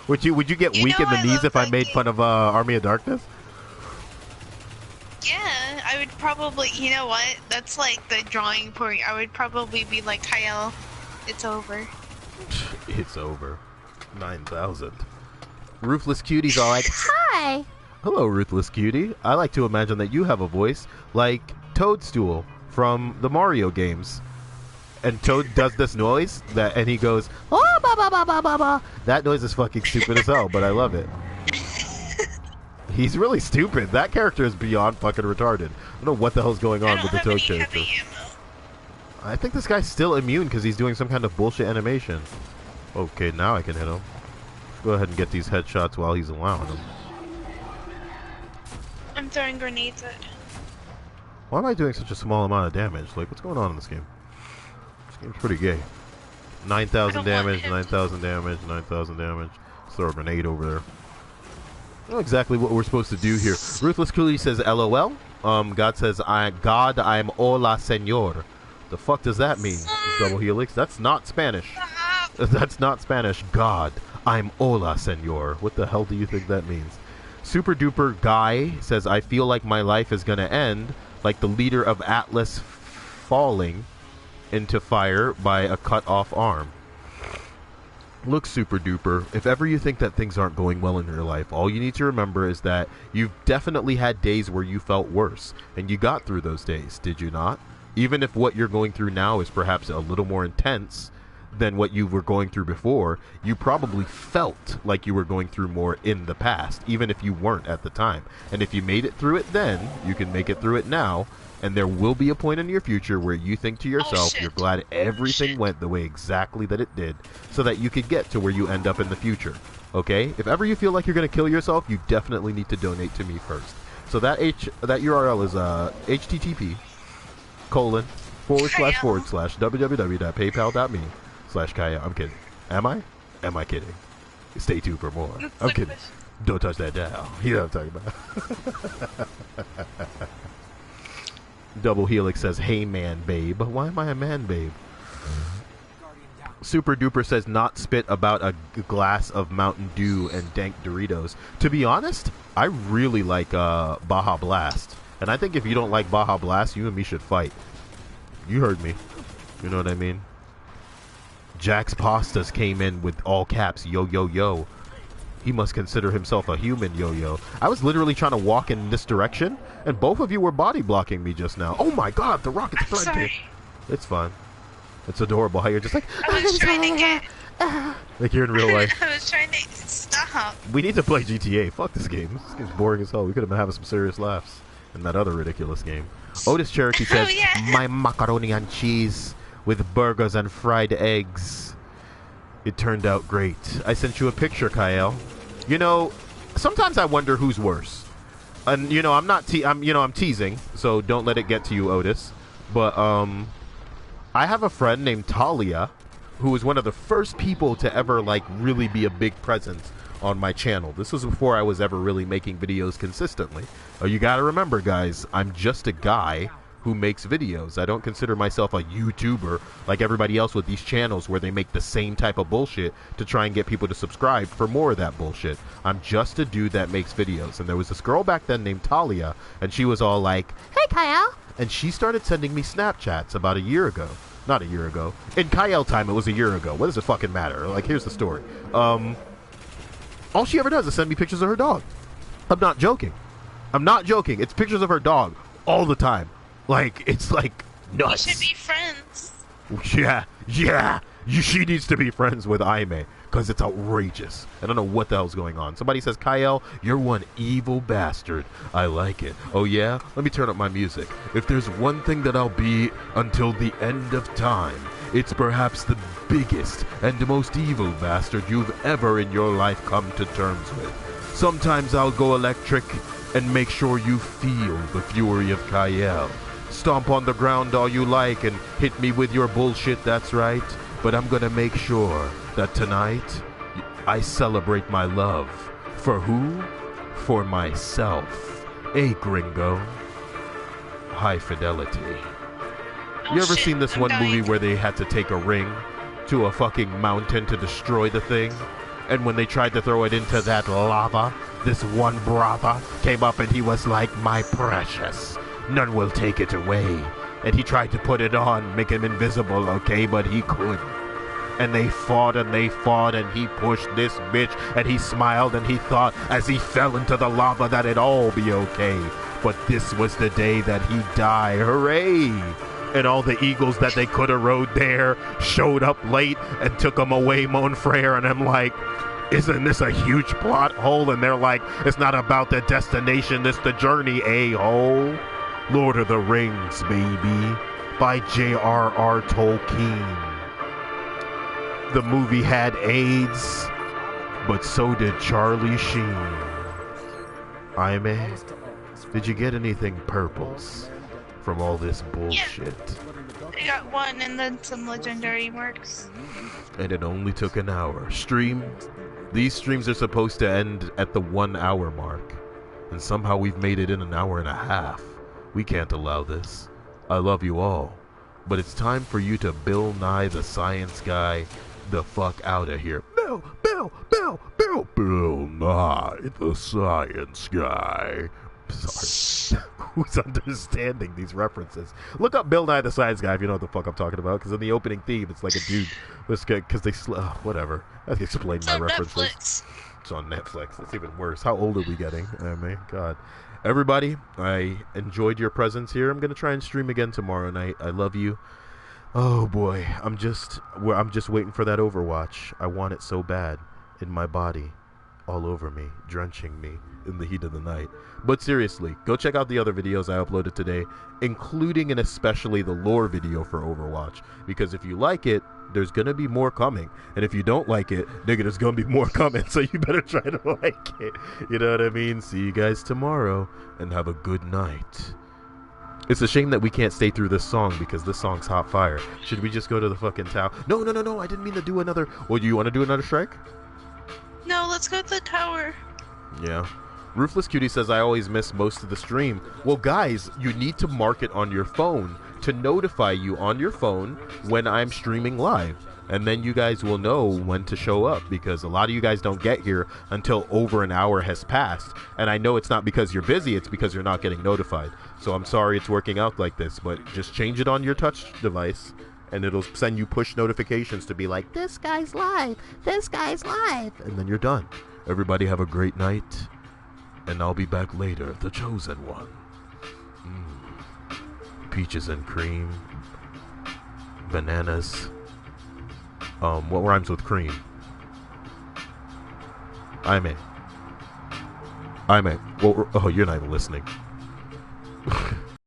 Speaker 1: Would you get weak in the knees if I made fun of Army of Darkness?
Speaker 2: Yeah, I would probably, you know what? That's like the drawing point. I would probably be like, Cyael, it's over.
Speaker 1: It's over. 9,000. Ruthless Cuties are like,
Speaker 4: Hi.
Speaker 1: hello, Ruthless Cutie. I like to imagine that you have a voice like Toadstool from the Mario games. And Toad does this noise, and he goes, oh, ba, ba, ba, ba, ba, ba. That noise is fucking stupid as hell, but I love it. He's really stupid. That character is beyond fucking retarded. I don't know what the hell's going on with the Toad character. I think this guy's still immune because he's doing some kind of bullshit animation. Okay, now I can hit him. Go ahead and get these headshots while he's allowing them.
Speaker 2: I'm throwing grenades at him.
Speaker 1: Why am I doing such a small amount of damage? Like, what's going on in this game? This game's pretty gay. 9,000 damage, 9,000 damage, 9,000 damage. Let's throw a grenade over there. I know exactly what we're supposed to do here. Ruthless Coolie says, LOL. God says, God, I'm hola senor. The fuck does that mean? Double helix? That's not Spanish. That's not Spanish. God, I'm hola senor. What the hell do you think that means? Super Duper Guy says, I feel like my life is gonna end like the leader of Atlas falling into fire by a cut off arm. Look, Super Duper, if ever you think that things aren't going well in your life, all you need to remember is that you've definitely had days where you felt worse, and you got through those days, did you not? Even if what you're going through now is perhaps a little more intense than what you were going through before, you probably felt like you were going through more in the past, even if you weren't at the time. And if you made it through it then, you can make it through it now, and there will be a point in your future where you think to yourself, you're glad everything went the way exactly that it did, so that you could get to where you end up in the future. Okay? If ever you feel like you're going to kill yourself, you definitely need to donate to me first. So that URL is http://www.paypal.me/Kaya. I'm kidding. Am I? Am I kidding? Stay tuned for more. I'm kidding. Don't touch that dial. You know what I'm talking about. Double Helix says, hey man babe. Why am I a man babe? Super Duper says, not spit about a glass of Mountain Dew and dank Doritos. To be honest, I really like Baja Blast. And I think if you don't like Baja Blast, you and me should fight. You heard me. You know what I mean? Jack's Pastas came in with all caps, yo, yo, yo. He must consider himself a human, yo, yo. I was literally trying to walk in this direction, and both of you were body blocking me just now. Oh my god, the rocket's planted. It's fine. It's adorable how you're just like,
Speaker 2: I was trying to get...
Speaker 1: like you're in real life.
Speaker 2: I was trying to stop.
Speaker 1: We need to play GTA. Fuck this game. This game's boring as hell. We could have been having some serious laughs in that other ridiculous game. Otis Cherokee says, my macaroni and cheese with burgers and fried eggs. It turned out great. I sent you a picture, Cyael. You know, sometimes I wonder who's worse. And you know, I'm teasing, so don't let it get to you, Otis. But I have a friend named Talia who was one of the first people to ever like really be a big presence on my channel. This was before I was ever really making videos consistently. You gotta remember, guys, I'm just a guy who makes videos. I don't consider myself a YouTuber like everybody else with these channels where they make the same type of bullshit to try and get people to subscribe for more of that bullshit. I'm just a dude that makes videos. And there was this girl back then named Talia, and she was all like,
Speaker 4: Hey, Cyael.
Speaker 1: and she started sending me Snapchats about a year ago. Not a year ago. In Cyael time, it was a year ago. What does it fucking matter? Like, here's the story. All she ever does is send me pictures of her dog. I'm not joking. I'm not joking. It's pictures of her dog all the time. Like, it's like nuts.
Speaker 2: We should be friends.
Speaker 1: Yeah. She needs to be friends with Aime because it's outrageous. I don't know what the hell's going on. Somebody says, Cyael, you're one evil bastard. I like it. Oh, yeah? Let me turn up my music. If there's one thing that I'll be until the end of time, it's perhaps the biggest and most evil bastard you've ever in your life come to terms with. Sometimes I'll go electric and make sure you feel the fury of Cyael. Stomp on the ground all you like and hit me with your bullshit, that's right. But I'm gonna make sure that tonight I celebrate my love. For who? For myself. Hey, gringo. High fidelity. You ever seen this one movie where they had to take a ring to a fucking mountain to destroy the thing? And when they tried to throw it into that lava, this one brother came up and he was like, my precious, none will take it away. And he tried to put it on, make him invisible, okay, but he couldn't. And they fought and he pushed this bitch and he smiled and he thought as he fell into the lava that it'd all be okay. But this was the day that he died. Hooray! And all the eagles that they could have rode there showed up late and took them away, Mon Frere. And I'm like, isn't this a huge plot hole? And they're like, it's not about the destination, it's the journey, a-hole. Lord of the Rings, baby, by J.R.R. Tolkien. The movie had AIDS, but so did Charlie Sheen. Aime, did you get anything purples from all this bullshit?
Speaker 2: I got one and then some legendary marks.
Speaker 1: And it only took an hour. These streams are supposed to end at the 1 hour mark. And somehow we've made it in an hour and a half. We can't allow this. I love you all. But it's time for you to Bill Nye the Science Guy the fuck out of here. Bill Nye the Science Guy. Sorry. Who's understanding these references? Look up Bill Nye the Science Guy if you know what the fuck I'm talking about. Because in the opening theme, it's like a dude. Because they whatever. I have to explain my references.
Speaker 2: Netflix.
Speaker 1: It's on Netflix. It's even worse. How old are we getting? I mean, God. Everybody, I enjoyed your presence here. I'm gonna try and stream again tomorrow night. I love you. Oh boy, I'm just waiting for that Overwatch. I want it so bad in my body, all over me, drenching me in the heat of the night. But seriously, go check out the other videos I uploaded today, including and especially the lore video for Overwatch. Because if you like it, there's gonna be more coming. And if you don't like it, nigga, there's gonna be more coming. So you better try to like it. You know what I mean? See you guys tomorrow, and have a good night. It's a shame that we can't stay through this song because this song's hot fire. Should we just go to the fucking tower? No, I didn't mean to do another. Well, do you want to do another strike?
Speaker 2: No, let's go to the tower.
Speaker 1: Yeah. Ruthless Cutie says, I always miss most of the stream. Well, guys, you need to mark it on your phone to notify you on your phone when I'm streaming live. And then you guys will know when to show up, because a lot of you guys don't get here until over an hour has passed. And I know it's not because you're busy, it's because you're not getting notified. So I'm sorry it's working out like this, but just change it on your touch device, and it'll send you push notifications to be like,
Speaker 4: This guy's live. This guy's live.
Speaker 1: and then you're done. Everybody have a great night, and I'll be back later, the chosen one. Peaches and cream. Bananas. What rhymes with cream? I'm a. Well, oh, you're not even listening.